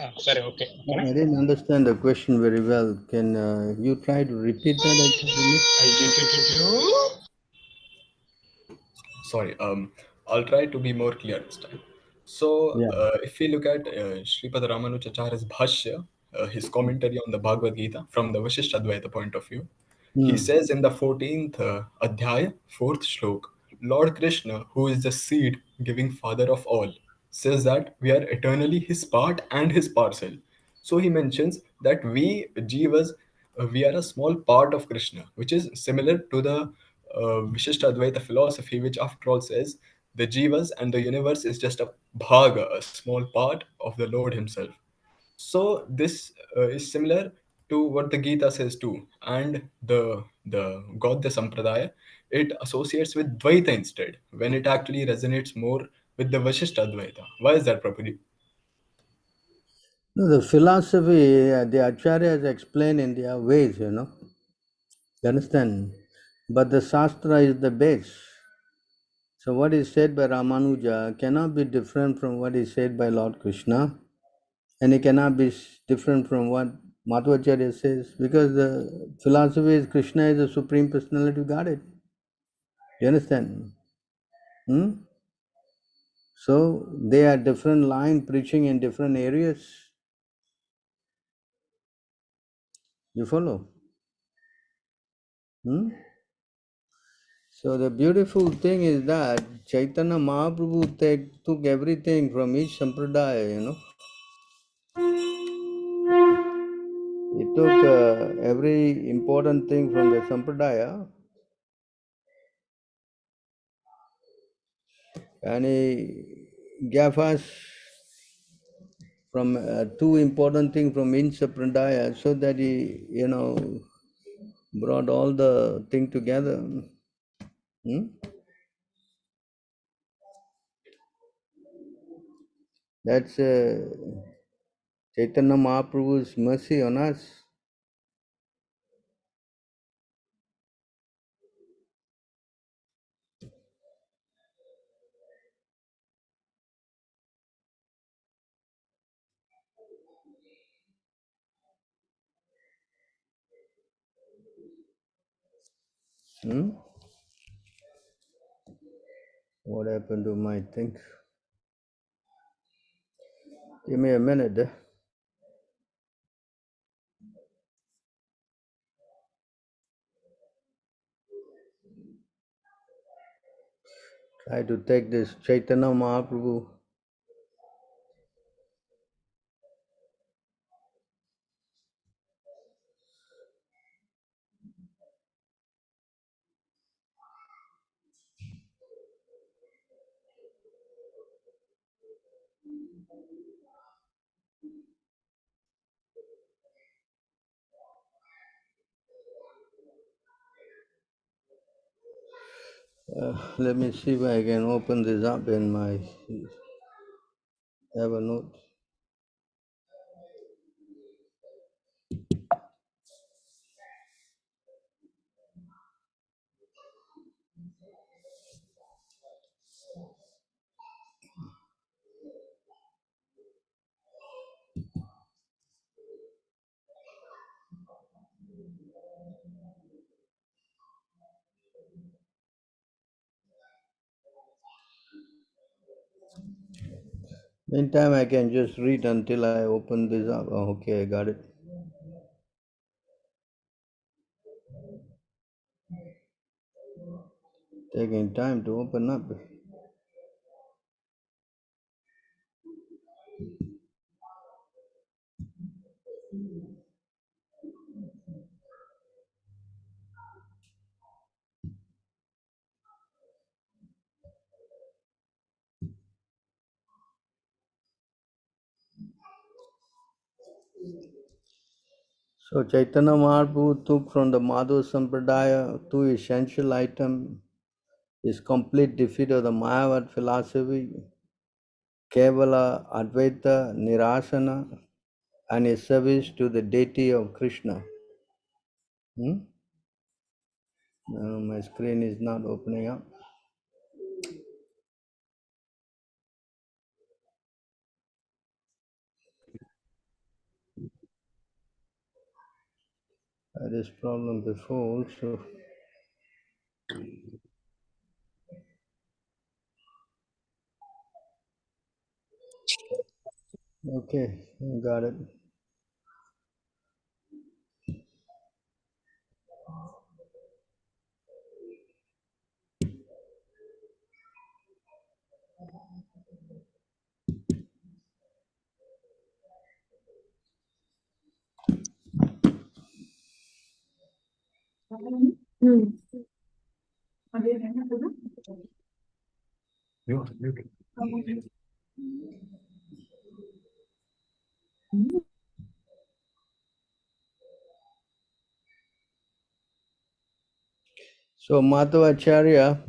Speaker 2: I didn't understand the question very well. Can you try to repeat that again?
Speaker 6: Sorry, I'll try to be more clear this time. So,
Speaker 2: Yeah.
Speaker 6: if we look at Sripad Ramanujacharya's Bhashya, his commentary on the Bhagavad Gita from the Vishishta Advaita point of view, he says in the 14th Adhyaya, 4th Shlok, Lord Krishna, who is the seed giving father of all, says that we are eternally his part and his parcel. So he mentions that we Jivas, we are a small part of Krishna, which is similar to the Vishishta Advaita philosophy, which after all says the Jivas and the universe is just a bhaga, a small part of the Lord himself. So this is similar to what the Gita says too, and the Gaudya Sampradaya, it associates with Dvaita instead, when it actually resonates more with the Vashishta Advaita. Why is that, Prabhuji?
Speaker 2: No, the philosophy, the acharyas explain in their ways, you understand? But the Shastra is the base. So what is said by Ramanuja cannot be different from what is said by Lord Krishna, and it cannot be different from what Madhvacharya says, because the philosophy is Krishna is the Supreme Personality of Godhead. You understand? So they are different line preaching in different areas. You follow? So the beautiful thing is that Chaitanya Mahaprabhu took everything from each sampradaya, He took every important thing from the sampradaya and he gave us from two important things from each sampradaya so that he, brought all the thing together. That's Chaitanya Mahaprabhu's mercy on us. What happened to my thing? Give me a minute. Try to take this Chaitanya Mahaprabhu. Let me see if I can open this up in my Evernote. Meantime, I can just read until I open this up. Oh, okay, I got it. Taking time to open up. So Chaitanya Mahaprabhu took from the Madhva Sampradaya two essential items: his complete defeat of the Mayavad philosophy, Kevala Advaita Nirasana, and his service to the deity of Krishna. No, my screen is not opening up. I had this problem before also. Okay, got it. So Madhavacharya,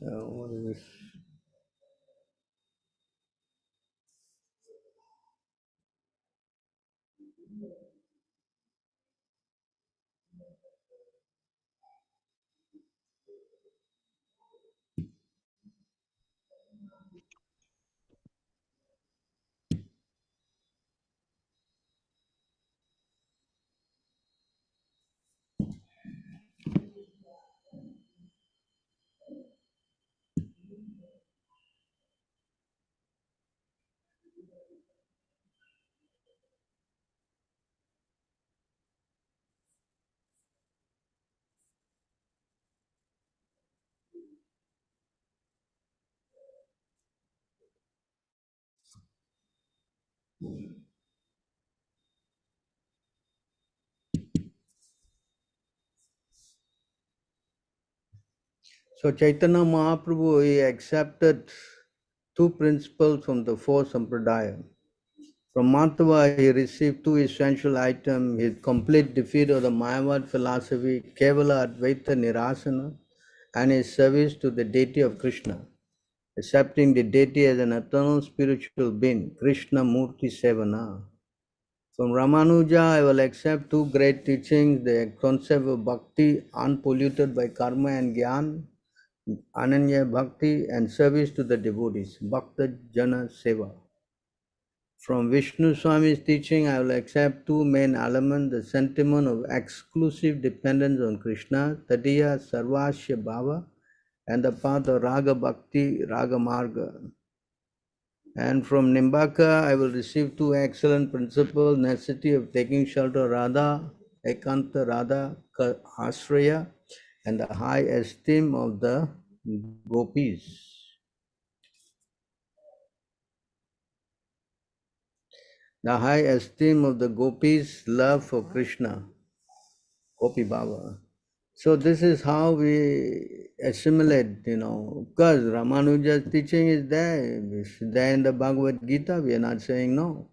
Speaker 2: what is this? So Chaitanya Mahaprabhu, he accepted two principles from the four sampradaya. From Madhava, he received two essential items: his complete defeat of the Mayavad philosophy, Kevala Advaita Nirasana, and his service to the deity of Krishna, accepting the deity as an eternal spiritual being, Krishna Murti Sevana. From Ramanuja, I will accept two great teachings: the concept of bhakti, unpolluted by karma and jnana, Ananya Bhakti, and service to the devotees, Bhakta Jana Seva. From Vishnu Swami's teaching, I will accept two main elements: the sentiment of exclusive dependence on Krishna, Tadiya Sarvasya Bhava, and the path of Raga Bhakti, Raga Marga. And from Nimbaka, I will receive two excellent principles: necessity of taking shelter of Radha, Ekanta Radha Ashraya, and the high esteem of the gopis. The high esteem of the gopis' love for Krishna, Gopi Baba. So this is how we assimilate, because Ramanuja's teaching is there. It's there in the Bhagavad Gita. We are not saying no.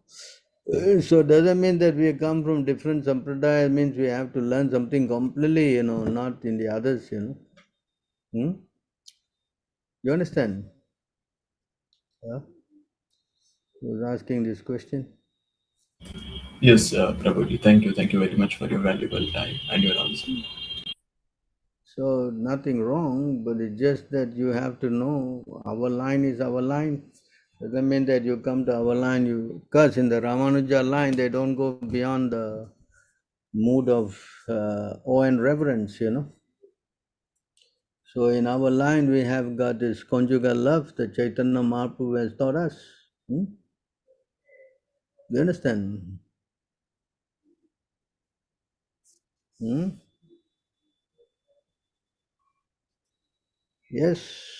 Speaker 2: So doesn't mean that we come from different sampradaya. It means we have to learn something completely, not in the others, Hmm? You understand? Yeah? Who was asking this question?
Speaker 6: Yes, Prabhuji, thank you. Thank you very much for your valuable time and your answer.
Speaker 2: So nothing wrong, but it's just that you have to know our line is our line. Doesn't mean that you come to our line, because in the Ramanuja line, they don't go beyond the mood of awe and reverence, So in our line, we have got this conjugal love that Chaitanya Mahaprabhu has taught us. You understand? Hmm? Yes.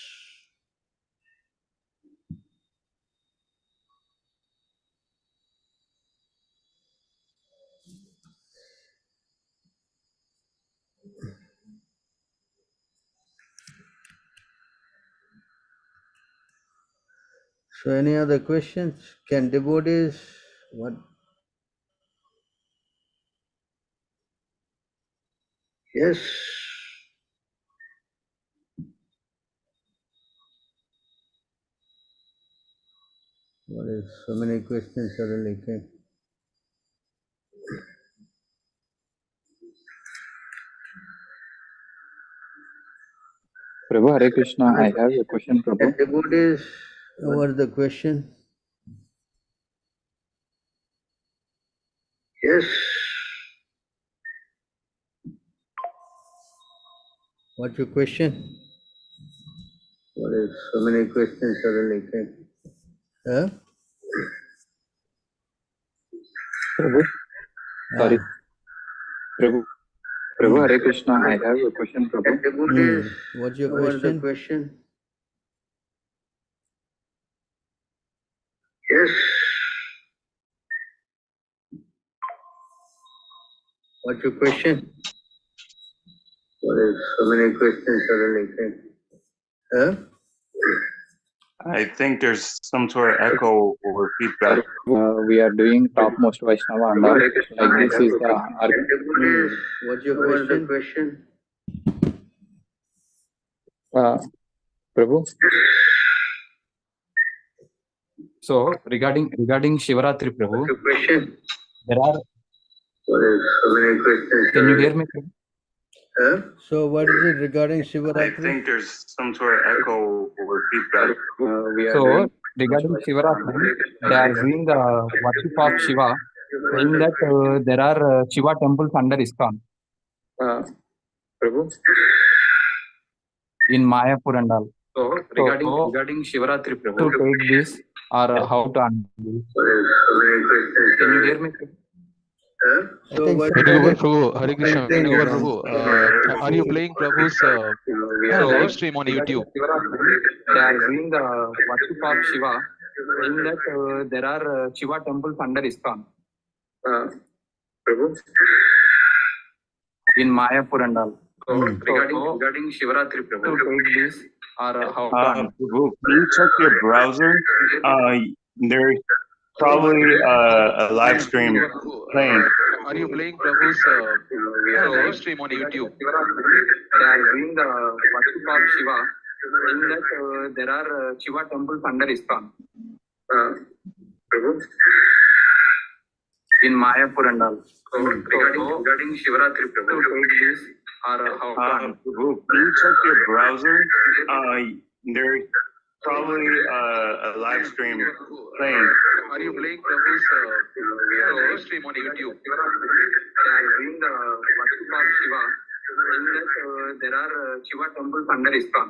Speaker 2: So any other questions? Can devotees, what? Yes. What is so many questions suddenly came?
Speaker 7: Prabhu, Hare Krishna. I have a question, Prabhu.
Speaker 2: Can devotees, what is the question? Yes. What's your question? What is so many questions suddenly came? Huh?
Speaker 7: Prabhu, sorry. Prabhu, Hare Krishna. I have a question, Prabhu.
Speaker 2: Devotees, what's your question? Yes. What's your question? What is so many questions suddenly came? Huh?
Speaker 1: I think there's some sort of echo or feedback.
Speaker 7: We are doing topmost Vaishnava and all. Like this is the
Speaker 2: Devotees, what's your question?
Speaker 7: Prabhu.
Speaker 8: So regarding Shivaratri, Prabhu,
Speaker 2: Your question?
Speaker 8: there are.
Speaker 2: What is so many questions?
Speaker 8: Can you hear me, Prabhu?
Speaker 2: Huh? So what is it regarding
Speaker 1: I
Speaker 2: Shivaratri?
Speaker 1: think there's some sort of echo or feedback.
Speaker 8: So regarding Shivaratri, they are doing the worship of Shiva, saying that there are Shiva temples under ISKCON
Speaker 7: Prabhu.
Speaker 8: in Mayapur and all.
Speaker 7: So regarding Shivaratri, Prabhu.
Speaker 8: To take this or how to handle this?
Speaker 2: What is so many questions?
Speaker 7: Can you hear me, Prabhu?
Speaker 2: Huh? So what
Speaker 3: Can you go Prabhu? Hare Krishna. Can you go Prabhu? Are you playing Prabhu's live stream on YouTube?
Speaker 8: They are doing the worship of Shiva, saying that there are Shiva temples under ISKCON
Speaker 7: Prabhu.
Speaker 8: in Mayapur and all.
Speaker 7: So regarding Shivaratri, Prabhu.
Speaker 8: To take this or how to handle this?
Speaker 1: Prabhu, can you check your browser? There's probably a live stream playing.
Speaker 3: Are you playing Prabhu's live stream on YouTube?
Speaker 8: They are doing the worship of Shiva, saying that there are Shiva temples under ISKCON
Speaker 7: Prabhu.
Speaker 8: in Mayapur and all.
Speaker 7: So regarding Shivaratri,
Speaker 8: To
Speaker 7: Prabhu.
Speaker 8: take this or how to handle this?
Speaker 1: Prabhu, can you check your browser? There's probably a live stream playing.
Speaker 3: Are you playing Prabhu's live stream on YouTube?
Speaker 8: They are doing the worship of Shiva, saying that there are Shiva temples under ISKCON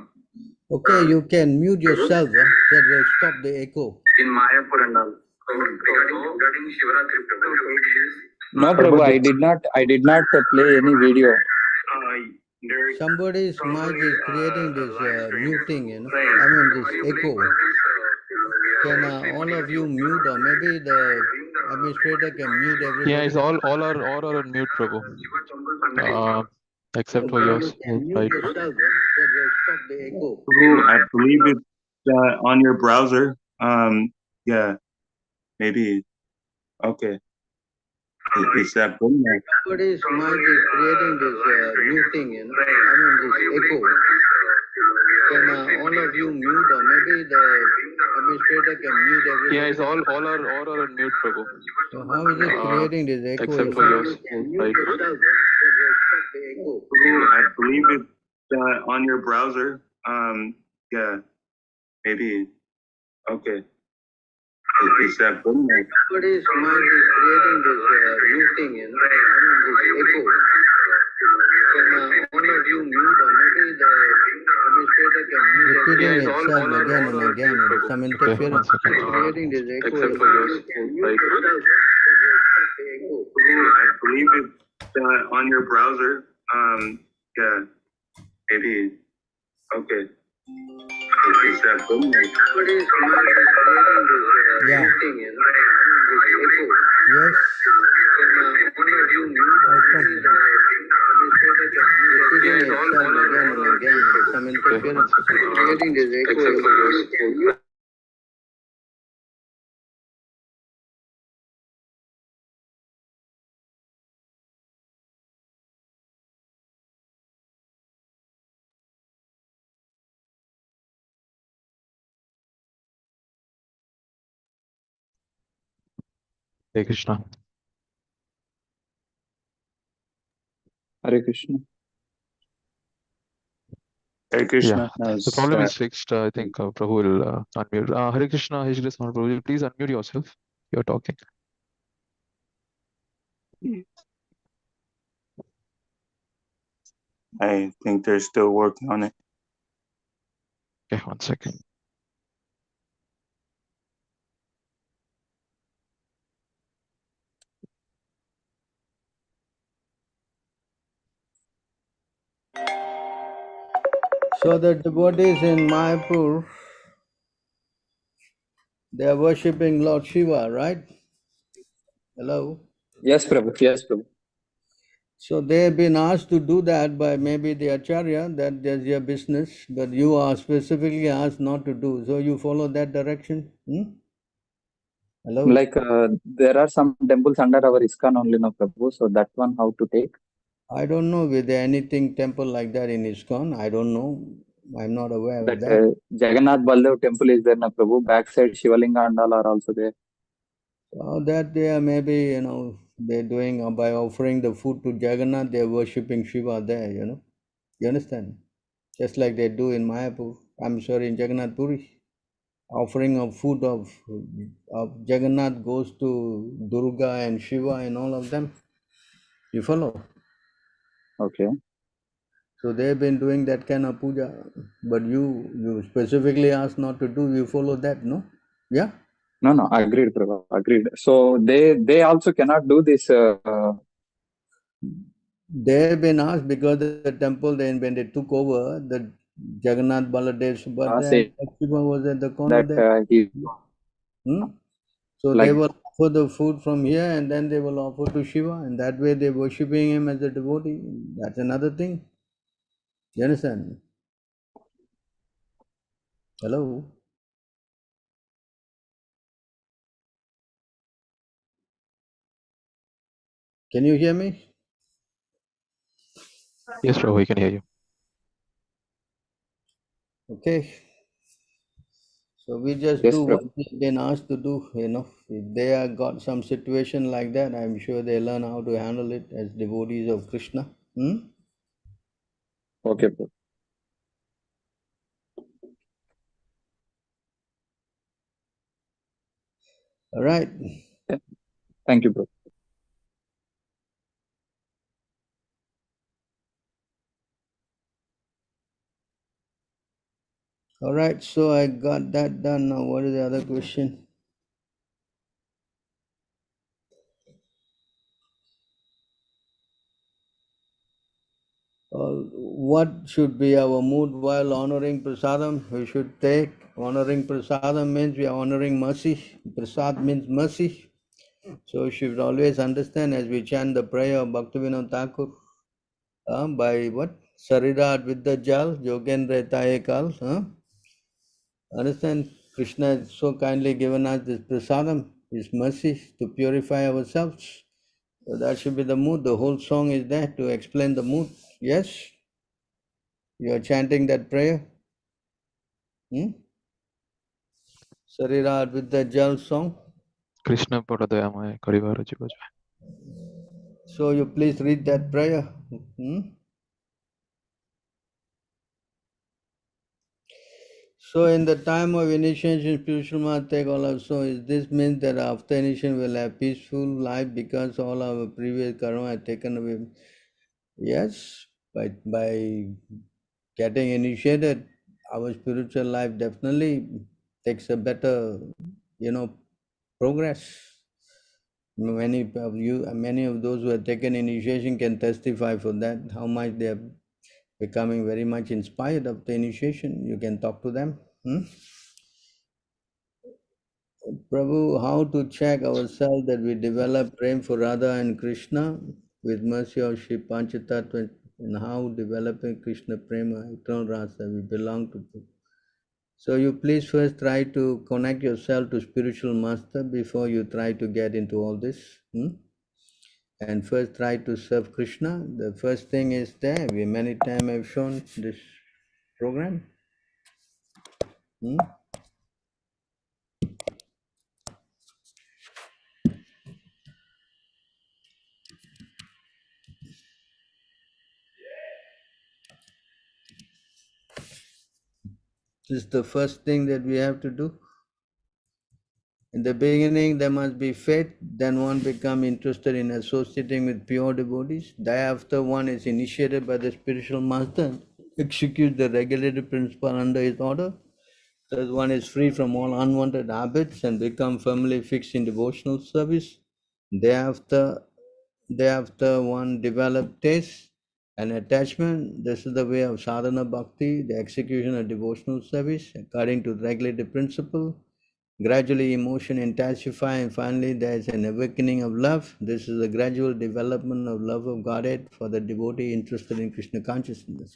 Speaker 2: Okay, you can mute yourself. That will stop the echo.
Speaker 8: in Mayapur and all.
Speaker 7: So regarding Shivaratri, Prabhu.
Speaker 8: To take this.
Speaker 7: No, Prabhu, I did not play any video.
Speaker 1: There's
Speaker 2: Somebody's mic is creating this muting, this echo. Can all of you mute, or maybe the administrator can mute everybody?
Speaker 3: Yeah, it's all are on mute, Prabhu. Except for yours.
Speaker 2: Can mute
Speaker 3: Right.
Speaker 2: yourself. That will stop the echo.
Speaker 1: Prabhu, I believe it's on your browser. Yeah, maybe. Okay. Is that good?
Speaker 2: Somebody's mic is creating this muting, this echo. Can all of you mute, or maybe the administrator can mute everybody?
Speaker 3: Yeah, it's all are on mute, Prabhu.
Speaker 2: So how is it creating this echo?
Speaker 3: Except for yours.
Speaker 2: Can mute
Speaker 3: Right.
Speaker 2: yourself. That will stop the echo.
Speaker 1: Prabhu, I believe it's on your browser. Yeah, maybe. Okay. Is that good?
Speaker 2: Somebody's mic is creating this muting, this echo. Can all of you mute, or maybe the administrator can mute everybody?
Speaker 3: Yeah, it's
Speaker 2: Repeating
Speaker 3: all
Speaker 2: itself again and
Speaker 3: are
Speaker 2: again,
Speaker 3: mute,
Speaker 2: and some
Speaker 3: Prabhu. Okay,
Speaker 2: interference.
Speaker 3: one second.
Speaker 2: It's creating this echo.
Speaker 3: Except for yours.
Speaker 2: Can mute
Speaker 3: Right.
Speaker 2: yourself. That will stop the echo.
Speaker 1: Prabhu, I believe it's on your browser. Yeah, maybe. Okay. Is that good?
Speaker 2: Somebody's mic is creating this muting, this echo. Yes. Can all of you mute, or maybe the administrator can mute everybody? Repeating itself again and again, some interference. It's creating this echo.
Speaker 3: Except for yours.
Speaker 2: Can you
Speaker 3: Hare Krishna.
Speaker 7: Hare Krishna.
Speaker 1: Hare Krishna.
Speaker 3: Yeah, the problem is fixed. I think Prabhu will unmute. Hare Krishna, Hare Krishna, Prabhu, please unmute yourself. You're talking.
Speaker 1: I think they're still working on it.
Speaker 3: Okay, one second.
Speaker 2: So the devotees in Mayapur, they are worshipping Lord Shiva, right? Hello?
Speaker 7: Yes, Prabhu. Yes, Prabhu.
Speaker 2: So they have been asked to do that by maybe the Acharya, that there's your business, but you are specifically asked not to do. So you follow that direction? Hello?
Speaker 7: Like there are some temples under our ISKCON only, no, Prabhu. So that one, how to take?
Speaker 2: I don't know whether anything temple like that in ISKCON. I don't know. I'm not aware of
Speaker 7: That
Speaker 2: that.
Speaker 7: Jagannath Baldev temple is there, no, Prabhu. Backside Shivalinga and all are also there.
Speaker 2: That they are maybe, they're doing by offering the food to Jagannath, they're worshipping Shiva there, You understand? Just like they do in Mayapur. I'm sorry, in Jagannath Puri. Offering of food of Jagannath goes to Durga and Shiva and all of them. You follow?
Speaker 7: Okay.
Speaker 2: So they've been doing that kind of puja. But you specifically asked not to do, you follow that, no? Yeah?
Speaker 7: No, agreed, Prabhu. Agreed. So they also cannot do this.
Speaker 2: They've been asked because the temple, when they took over, the Jagannath Baladev Subhadra, Shiva was at the corner there. So
Speaker 7: like,
Speaker 2: they will offer the food from here and then they will offer to Shiva, and that way they're worshipping him as a devotee. That's another thing. You understand? Hello? Can you hear me?
Speaker 3: Yes, Prabhu, we can hear you.
Speaker 2: Okay. So we just
Speaker 7: yes,
Speaker 2: do what
Speaker 7: Prabhu.
Speaker 2: we've been asked to do, If they have got some situation like that, I'm sure they learn how to handle it as devotees of Krishna.
Speaker 7: Okay, Prabhu.
Speaker 2: All right.
Speaker 7: Thank you, Prabhu.
Speaker 2: All right, so I got that done. Now, what is the other question? What should be our mood while honoring prasadam? We should take honoring prasadam means we are honoring mercy. Prasad means mercy. So we should always understand as we chant the prayer of Bhaktivinoda Thakur by what? Sarirat Vidya Jal, Jogendra Taye Kal. Understand? Krishna has so kindly given us this prasadam, his mercy to purify ourselves. So that should be the mood. The whole song is there to explain the mood. Yes? You are chanting that prayer? Sarirat Vidya Jal song.
Speaker 3: Krishna Paradayamaya Karivara Jivaja.
Speaker 2: So you please read that prayer. So in the time of initiation, spiritual Mahatek all also, this means that after initiation we'll have peaceful life because all our previous karma are taken away. Yes, by getting initiated, our spiritual life definitely takes a better, progress. Many of those who have taken initiation can testify for that, how much they are becoming very much inspired of the initiation. You can talk to them. Prabhu, how to check ourselves that we develop prem for Radha and Krishna with mercy of Shri Panchatattva, and how developing Krishna prema, eternal rasa, we belong to. So you please first try to connect yourself to spiritual master before you try to get into all this. And first try to serve Krishna. The first thing is there. We many times have shown this program. This is the first thing that we have to do. In the beginning, there must be faith, then one become interested in associating with pure devotees. Thereafter, one is initiated by the spiritual master, executes the regulated principle under his order. Thus, one is free from all unwanted habits and become firmly fixed in devotional service. Thereafter, one develops taste and attachment. This is the way of sadhana bhakti, the execution of devotional service according to the regulated principle. Gradually, emotion intensify, and finally, there is an awakening of love. This is a gradual development of love of Godhead for the devotee interested in Krishna consciousness.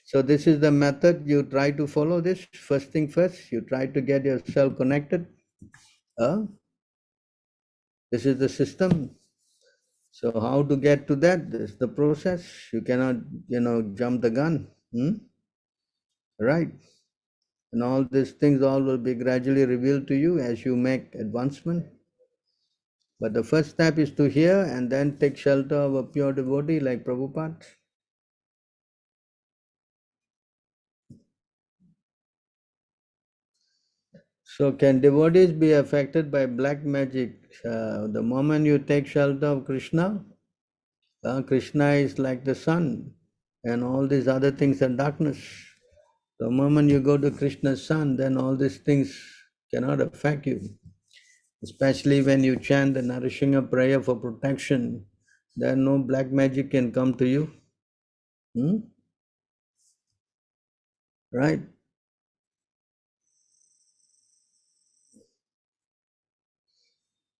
Speaker 2: So, this is the method you try to follow. This first thing first, you try to get yourself connected. This is the system. So, how to get to that? This is the process. You cannot, jump the gun. Right? And all these things all will be gradually revealed to you as you make advancement. But the first step is to hear and then take shelter of a pure devotee like Prabhupada. So can devotees be affected by black magic? The moment you take shelter of Krishna, Krishna is like the sun and all these other things are darkness. The moment you go to Krishna's sun, then all these things cannot affect you. Especially when you chant the Narasingha prayer for protection, then no black magic can come to you. Right?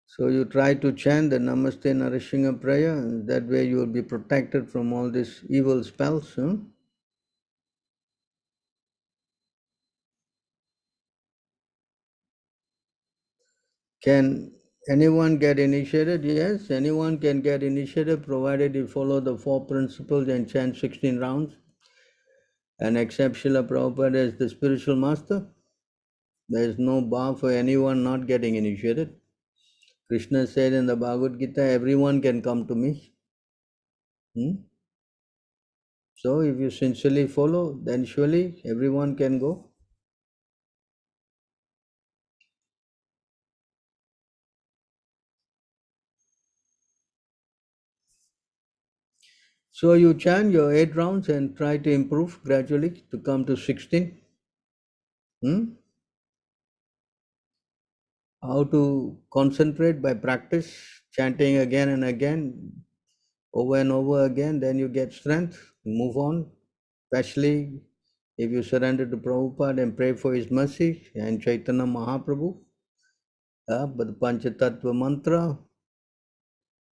Speaker 2: So you try to chant the Namaste Narasingha prayer, and that way you will be protected from all these evil spells. Can anyone get initiated? Yes, anyone can get initiated provided you follow the 4 principles and chant 16 rounds and accept Srila Prabhupada as the spiritual master. There is no bar for anyone not getting initiated. Krishna said in the Bhagavad Gita, everyone can come to me. So if you sincerely follow, then surely everyone can go. So you chant your 8 rounds and try to improve gradually to come to 16. How to concentrate? By practice, chanting again and again, over and over again, then you get strength, move on. Especially if you surrender to Prabhupada and pray for his mercy and Chaitanya Mahaprabhu. But the Panchatattva mantra,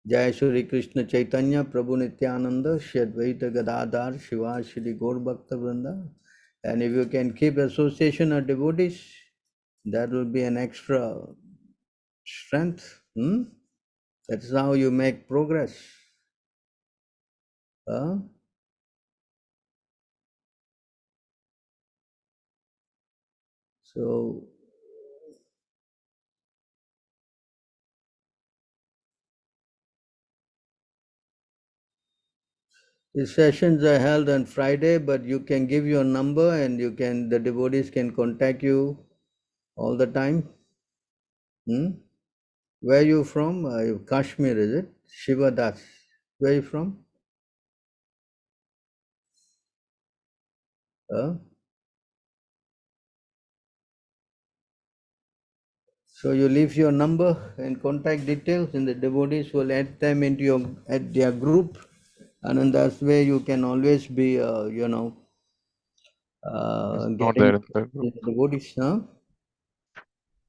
Speaker 2: Jai Shri Krishna Chaitanya Prabhu Nityananda Shri Advaita Gadadhar Shiva Shri Gaur Bhakta Vrinda. And if you can keep association of devotees, that will be an extra strength. That's how you make progress. So these sessions are held on Friday, but you can give your number and the devotees can contact you all the time. Where are you from? Kashmir, is it? Shiva Das. Where are you from? So you leave your number and contact details, and the devotees will add them into their group, and in that way you can always be,
Speaker 3: Not
Speaker 2: getting
Speaker 3: there in the group.
Speaker 2: devotees.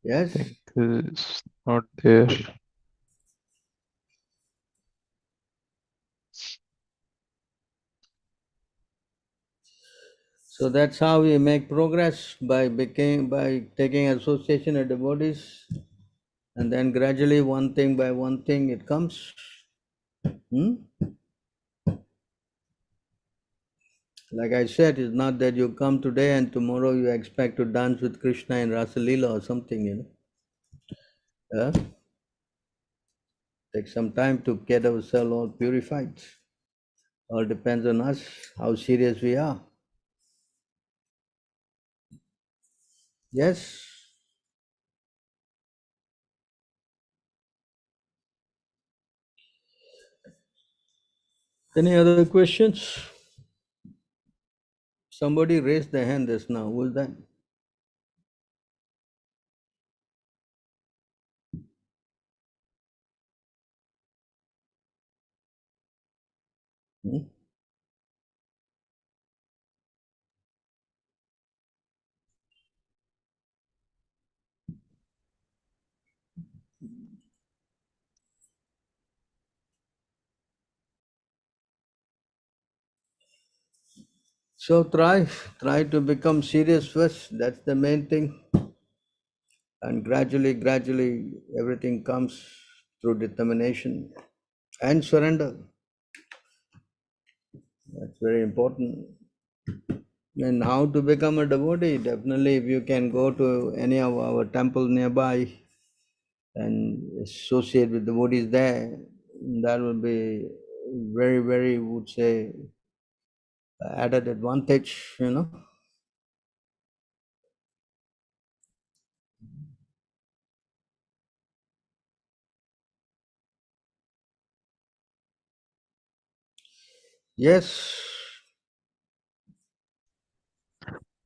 Speaker 2: Yes.
Speaker 3: I think it's not there.
Speaker 2: So that's how we make progress by taking association of devotees, and then gradually one thing by one thing it comes. Like I said, it's not that you come today and tomorrow you expect to dance with Krishna in Rasa Leela or something, Take some time to get ourselves all purified. All depends on us, how serious we are. Yes. Any other questions? Somebody raised their hand just now. Who is that? Hmm? So try to become serious first. That's the main thing. And gradually, everything comes through determination and surrender. That's very important. And how to become a devotee? Definitely, if you can go to any of our temple nearby and associate with devotees there, that will be very, would say, added advantage, you know. Yes.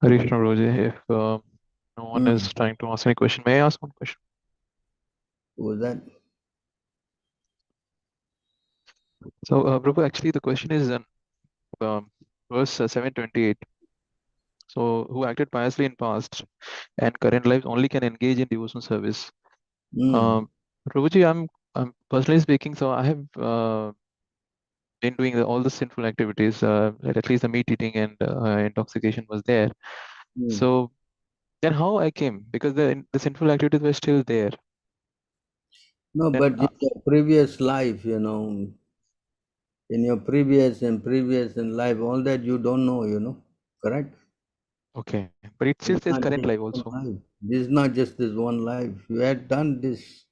Speaker 3: Hare Krishna Prabhuji, if no one is trying to ask any question, may I ask one question?
Speaker 2: Who was that?
Speaker 3: So, Prabhu, actually, the question is in verse 728. So, who acted piously in past and current lives only can engage in devotional service. Prabhuji, I'm personally speaking, so I have been doing all the sinful activities. At least the meat eating and intoxication was there. So then, how I came? Because the sinful activities were still there.
Speaker 2: No,
Speaker 3: Then,
Speaker 2: but in your previous life, you know, in your previous life, all that you don't know, you know, correct?
Speaker 3: okay, but it still
Speaker 2: It's
Speaker 3: says
Speaker 2: not
Speaker 3: current
Speaker 2: just
Speaker 3: life
Speaker 2: one
Speaker 3: also.
Speaker 2: life. This is not just this one life. You had done this.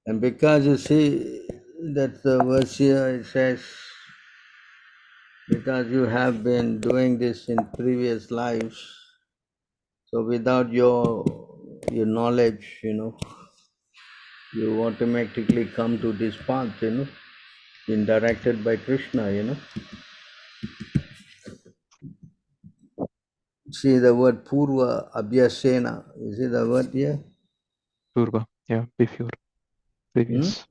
Speaker 2: And because you see that the verse here it says, because you have been doing this in previous lives, so without your knowledge, you know, you automatically come to this path, you know, been directed by Krishna, you know. See the word Purva Abhyasena. You see the word here?
Speaker 3: Purva, yeah, before, previous.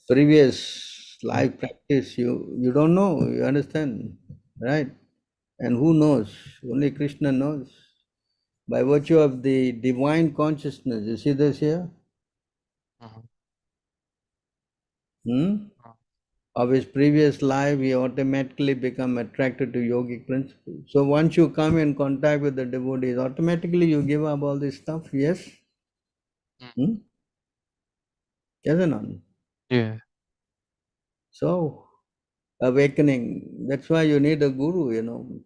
Speaker 2: Previous life practice, you don't know, you understand, right? And who knows? Only Krishna knows. By virtue of the divine consciousness, you see this here? Of his previous life, he automatically become attracted to yogic principles. So once you come in contact with the devotees, automatically you give up all this stuff, yes? Yes or not?
Speaker 3: Yeah.
Speaker 2: So, awakening, that's why you need a guru, you know.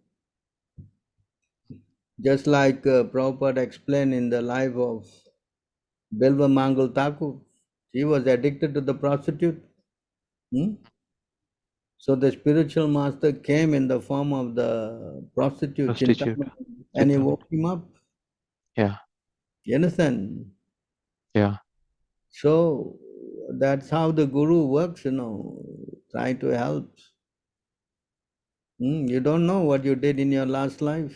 Speaker 2: Just like Prabhupada explained in the life of Bilva Mangal Thakur, he was addicted to the prostitute. So the spiritual master came in the form of the prostitute,
Speaker 3: Prostitute.
Speaker 2: Chintamani, and he
Speaker 3: Chintamani.
Speaker 2: woke him up.
Speaker 3: Yeah.
Speaker 2: You understand?
Speaker 3: Yeah.
Speaker 2: So that's how the guru works, you know, try to help. You don't know what you did in your last life.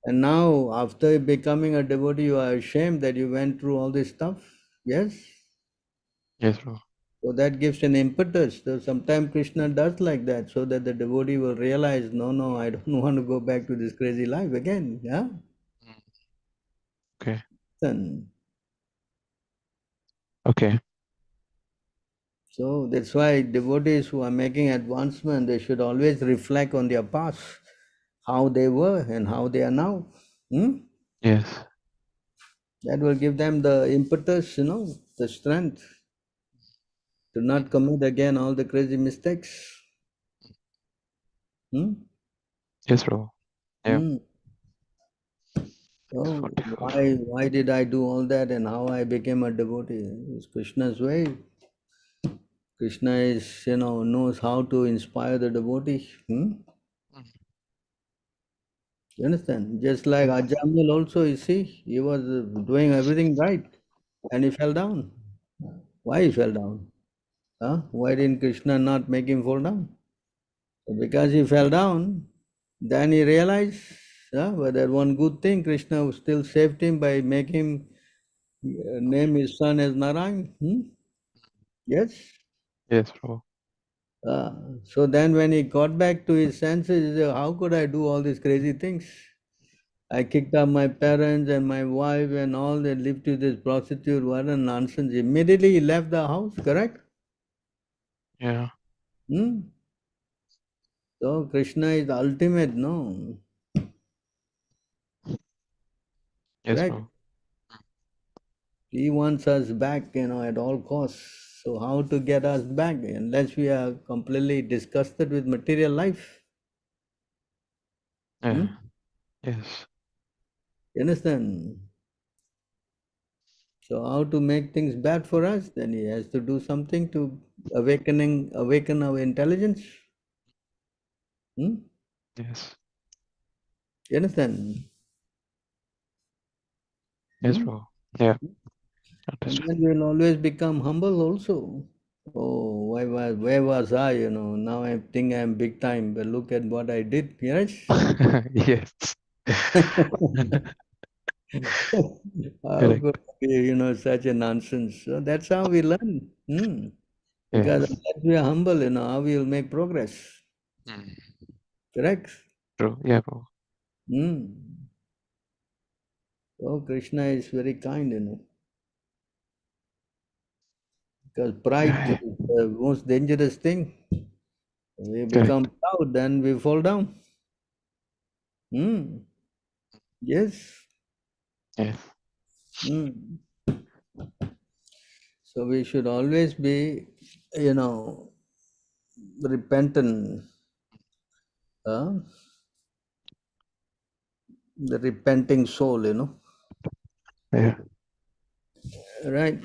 Speaker 2: And now, after becoming a devotee, you are ashamed that you went through all this stuff. Yes?
Speaker 3: Yes, bro.
Speaker 2: So that gives an impetus. So sometimes Krishna does like that, so that the devotee will realize, no, I don't want to go back to this crazy life again. Yeah?
Speaker 3: Okay.
Speaker 2: Then,
Speaker 3: okay.
Speaker 2: So that's why devotees who are making advancement, they should always reflect on their past, how they were and how they are now.
Speaker 3: Yes.
Speaker 2: That will give them the impetus, you know, the strength to not commit again all the crazy mistakes.
Speaker 3: Yes, bro. Yeah.
Speaker 2: So why did I do all that and how I became a devotee? It's Krishna's way. Krishna is, you know, knows how to inspire the devotee. You understand? Just like Ajamil also, you see, he was doing everything right and he fell down. Why he fell down? Huh? Why didn't Krishna not make him fall down? Because he fell down, then he realized, but that one good thing, Krishna still saved him by making him name his son as Narayan. Yes?
Speaker 3: Yes, Prabhu.
Speaker 2: So then when he got back to his senses, he said, how could I do all these crazy things? I kicked out my parents and my wife and all, they lived with this prostitute. What a nonsense. Immediately he left the house, correct?
Speaker 3: Yeah.
Speaker 2: So Krishna is the ultimate, no?
Speaker 3: Yes,
Speaker 2: Correct?
Speaker 3: Prabhu.
Speaker 2: He wants us back, at all costs. So how to get us back unless we are completely disgusted with material life?
Speaker 3: Yeah. Yes.
Speaker 2: You understand? So how to make things bad for us? Then he has to do something to awaken our intelligence.
Speaker 3: Yes.
Speaker 2: You understand?
Speaker 3: Yes, Prabhu. Yeah.
Speaker 2: And
Speaker 3: Understood.
Speaker 2: then we'll always become humble also. Oh, where was I? Now I think I'm big time, but look at what I did. Yes.
Speaker 3: Yes.
Speaker 2: How
Speaker 3: Correct.
Speaker 2: could I be, such a nonsense? So that's how we learn. Because
Speaker 3: Yes.
Speaker 2: unless we are humble, how we will make progress. Correct?
Speaker 3: True. Yeah, Prabhu.
Speaker 2: So Krishna is very kind, because pride
Speaker 3: Yeah.
Speaker 2: is the most dangerous thing. We
Speaker 3: Correct.
Speaker 2: become proud, then we fall down. Yes.
Speaker 3: Yes.
Speaker 2: So we should always be, repentant. The repenting soul.
Speaker 3: Yeah.
Speaker 2: Right?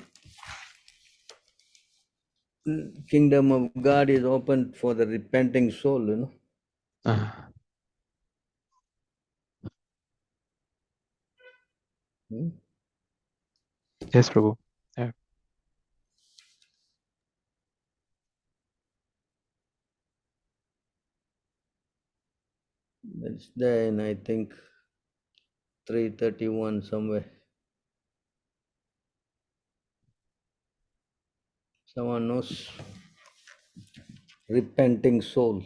Speaker 2: Kingdom of God is open for the repenting soul.
Speaker 3: Uh, yes, Prabhu. Yeah.
Speaker 2: It's there in, I think, 331 somewhere. Someone knows? Repenting soul.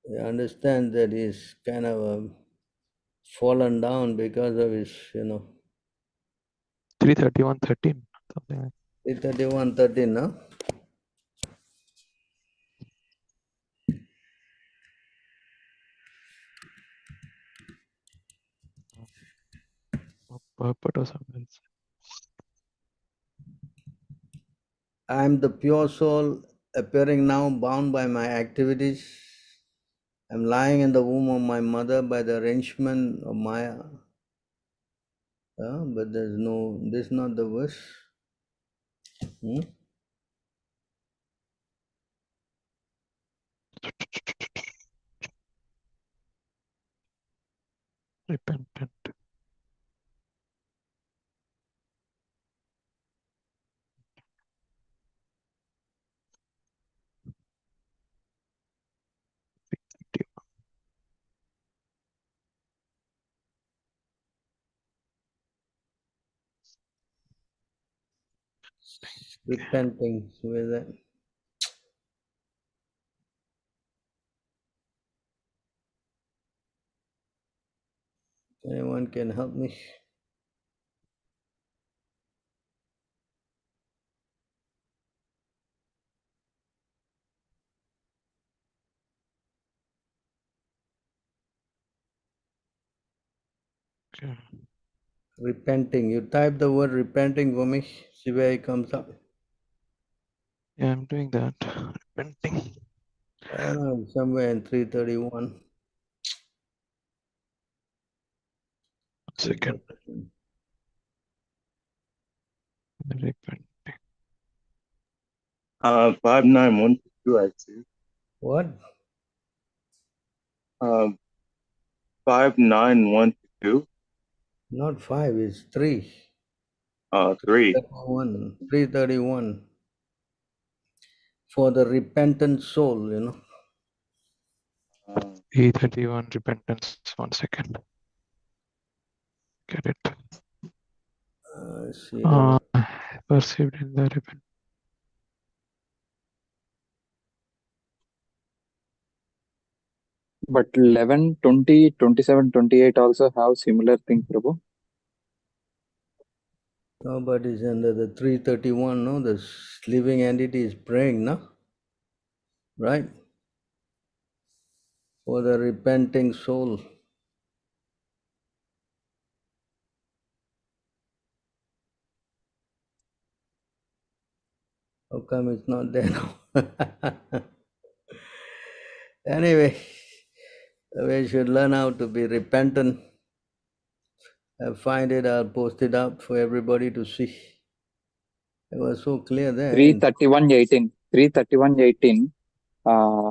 Speaker 2: You understand that he's kind of fallen down because of his,
Speaker 3: 331:13. Something like
Speaker 2: 331:13, no?
Speaker 3: purport or something.
Speaker 2: I am the pure soul appearing now bound by my activities. I am lying in the womb of my mother by the arrangement of Maya. But this is not the verse.
Speaker 3: Repentant.
Speaker 2: Repenting. Where is that? Anyone can help me?
Speaker 3: Okay.
Speaker 2: Repenting. You type the word repenting for me. See where it comes up.
Speaker 3: Yeah, I'm doing that. Repenting.
Speaker 2: Somewhere in 331.
Speaker 3: 1 second. Repenting.
Speaker 1: 5912 actually.
Speaker 2: What?
Speaker 1: 5912.
Speaker 2: Not 5, it's 3.
Speaker 1: 3.
Speaker 2: 331. For the repentant soul, you know.
Speaker 3: 331 repentance. 1 second. Get it.
Speaker 2: See
Speaker 3: Perceived in the repentance.
Speaker 7: But 11, 20, 27, 28 also have similar thing, Prabhu.
Speaker 2: Nobody's under the 331, no? The living entity is praying, no? Right? For the repenting soul. How come it's not there now? Anyway, we should learn how to be repentant. I'll find it, I'll post it up for everybody to see. It was so clear there.
Speaker 7: 331:18. 331:18.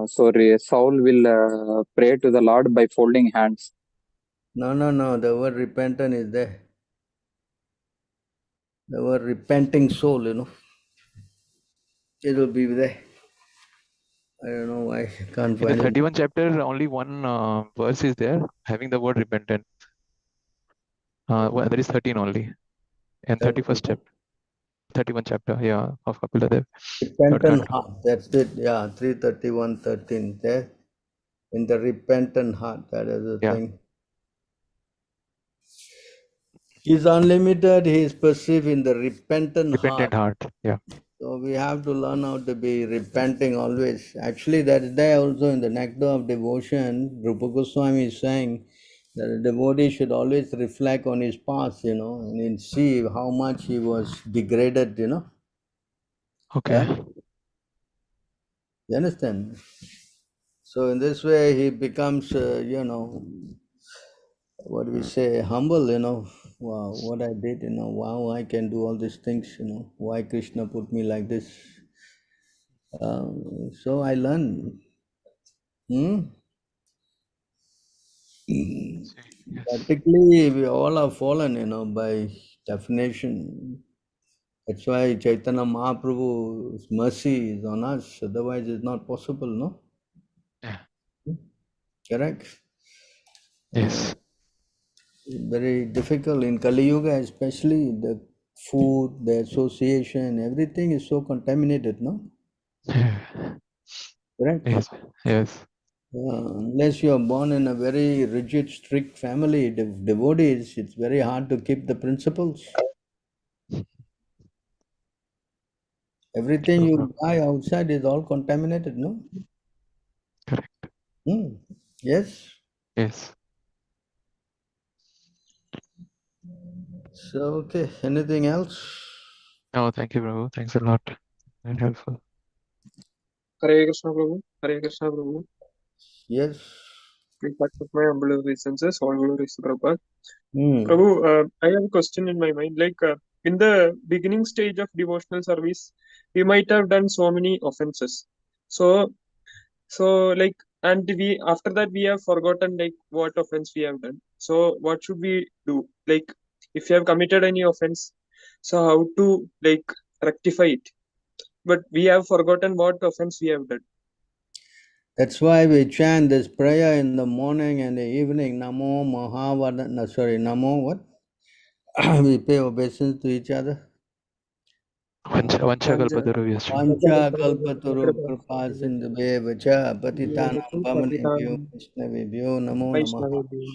Speaker 7: So Saul will pray to the Lord by folding hands.
Speaker 2: No. The word repentant is there. The word repenting soul, you know. It will be there. I don't know why I can't
Speaker 3: In the
Speaker 2: find it.
Speaker 3: 31 chapter, only one verse is there having the word repentant. That is 13 only. And 31st chapter. 31 chapter, yeah, of Kapila Dev.
Speaker 2: Repentant heart, that's it. Yeah, 331:13 there. In the repentant heart, that is the thing. He's unlimited, he is perceived in the repentant heart.
Speaker 3: Yeah.
Speaker 2: So we have to learn how to be repenting always. Actually, that is there also in the Nectar of Devotion. Rupa Goswami is saying that a devotee should always reflect on his past, you know, and see how much he was degraded, you know.
Speaker 3: Okay.
Speaker 2: You understand? So in this way, he becomes, you know, what do we say, humble, you know. Wow, what I did, you know, wow, I can do all these things, you know. Why Krishna put me like this? So I learned. Practically, we all are fallen, you know, by definition. That's why Chaitanya Mahaprabhu's mercy is on us. Otherwise, it's not possible, no?
Speaker 3: Yeah.
Speaker 2: Correct?
Speaker 3: Yes.
Speaker 2: Very difficult in Kali Yuga, especially the food, the association, everything is so contaminated, no? Correct?
Speaker 3: Yes.
Speaker 2: Unless you are born in a very rigid, strict family, devotees, it's very hard to keep the principles. Everything you buy outside is all contaminated, no?
Speaker 3: Correct.
Speaker 2: Yes?
Speaker 3: Yes.
Speaker 2: So, okay, anything else?
Speaker 3: Oh, thank you, Prabhu. Thanks a lot. Very helpful.
Speaker 9: Hare Krishna, Prabhu. Hare Krishna, Prabhu.
Speaker 2: Yes.
Speaker 9: In fact, of my humble obeisances, all glories to Prabhupada. Prabhu, I have a question in my mind. Like, in the beginning stage of devotional service, we might have done so many offenses. So like, and we after that we have forgotten like what offense we have done. So what should we do? Like, if you have committed any offense, so how to like rectify it? But we have forgotten what offense we have done.
Speaker 2: That's why we chant this prayer in the morning and the evening. Namo Mahavadana, Namo what? We pay obeisance to each other.
Speaker 3: Vancha kalpataru yasya.
Speaker 2: Vancha kalpataru kripa sindhubhe vacha patitanam pavanebhyo vaishnavebhyo namo namaha.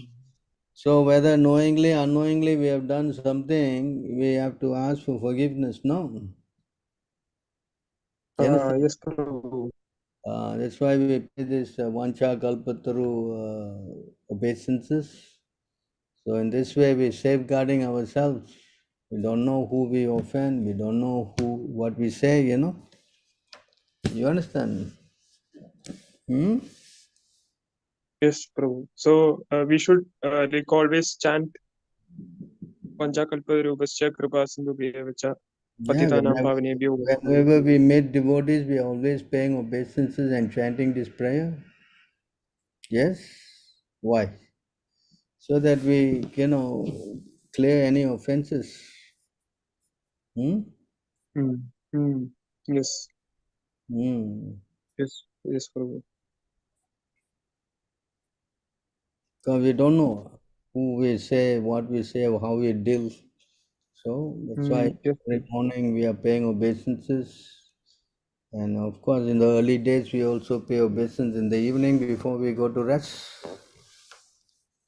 Speaker 2: So whether knowingly, unknowingly we have done something, we have to ask for forgiveness, no?
Speaker 9: Yes, Prabhu.
Speaker 2: That's why we pay this Vancha Kalpataru obeisances. So in this way we are safeguarding ourselves. We don't know who we offend, we don't know what we say, you know. You understand?
Speaker 9: Yes, Prabhu. So we should like always chant Panchakalpa Rupasya Kripa Sindhu Bhavacha. Patitanam Pavanebhyo.
Speaker 2: Whenever we meet devotees, we are always paying obeisances and chanting this prayer. Yes? Why? So that we, clear any offenses.
Speaker 9: Yes. Yes, yes, Prabhu.
Speaker 2: Because we don't know who we say, what we say, how we deal. So that's why every morning we are paying obeisances. And of course, in the early days, we also pay obeisance in the evening before we go to rest.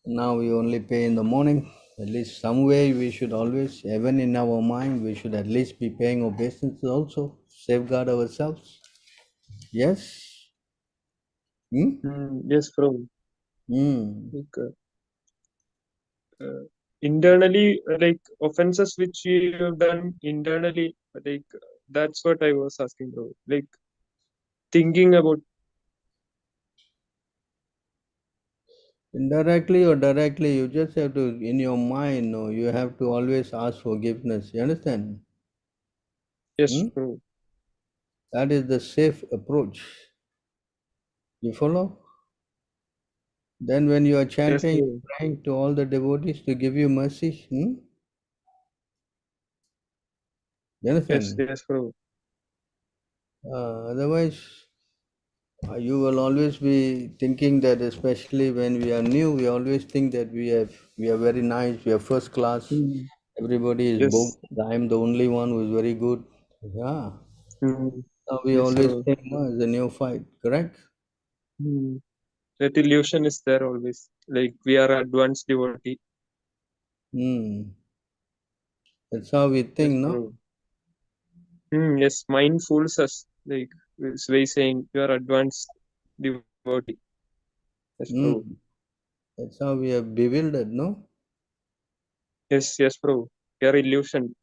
Speaker 2: Now we only pay in the morning. At least some way we should always, even in our mind, we should at least be paying obeisances also, safeguard ourselves. Yes?
Speaker 9: Yes, Prabhu.
Speaker 2: Like,
Speaker 9: internally, like offenses which you have done internally, like that's what I was asking, Prabhu. Like thinking about.
Speaker 2: Indirectly or directly, you just have to, in your mind, you have to always ask forgiveness. You understand?
Speaker 9: Yes, Prabhu.
Speaker 2: That is the safe approach. You follow? Then when you are chanting, praying to all the devotees to give you mercy, you understand?
Speaker 9: Yes, Prabhu.
Speaker 2: Otherwise, you will always be thinking that, especially when we are new, we always think that we are very nice, we are first class, everybody is bogus, I am the only one who is very good. Yeah. Now we always think, it's a new fight, correct?
Speaker 9: That illusion is there always. Like we are advanced devotee.
Speaker 2: That's how we think, no?
Speaker 9: Yes, mind fools us. Like it's way saying you are advanced devotee. Yes, Prabhu.
Speaker 2: That's how we are bewildered, no?
Speaker 9: Yes, Prabhu. You are illusion.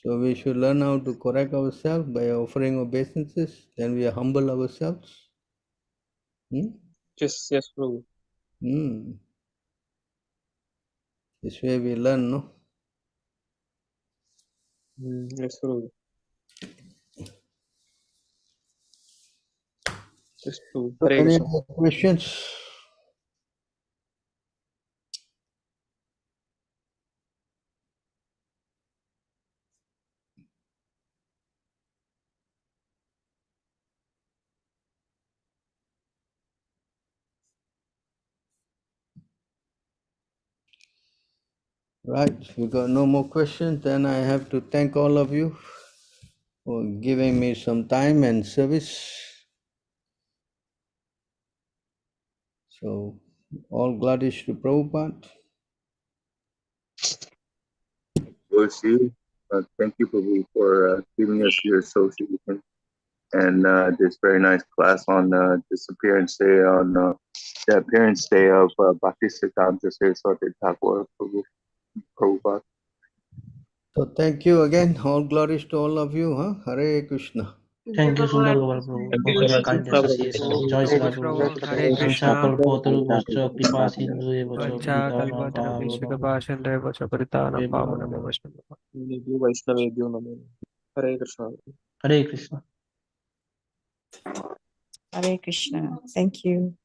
Speaker 2: So we should learn how to correct ourselves by offering obeisances, then we humble ourselves.
Speaker 9: Yes, Prabhu.
Speaker 2: This way we learn, no?
Speaker 9: Yes, Prabhu. Yes, Prabhu.
Speaker 2: So any other questions? Right, we got no more questions, then I have to thank all of you for giving me some time and service. So, all gladish to Prabhupada.
Speaker 1: Bless you. Thank you, Prabhu, for giving us your association and this very nice class on disappearance day on the appearance day of Bhaktisiddhanta Saraswati Thakur, Prabhupada.
Speaker 2: So thank you again. All glories to all of you. Hare Krishna.
Speaker 5: Thank you, Sundar Gopāl Prabhu, for such kind association. Joy Sri Prabhu.
Speaker 8: Hare Krishna.
Speaker 5: Vanchakalpotarubhascha kripa sindhueva cha patitānaṁ
Speaker 9: Vaishnavebhyo Namo. Hare Krishna.
Speaker 5: Hare Krishna.
Speaker 10: Hare Krishna. Thank you.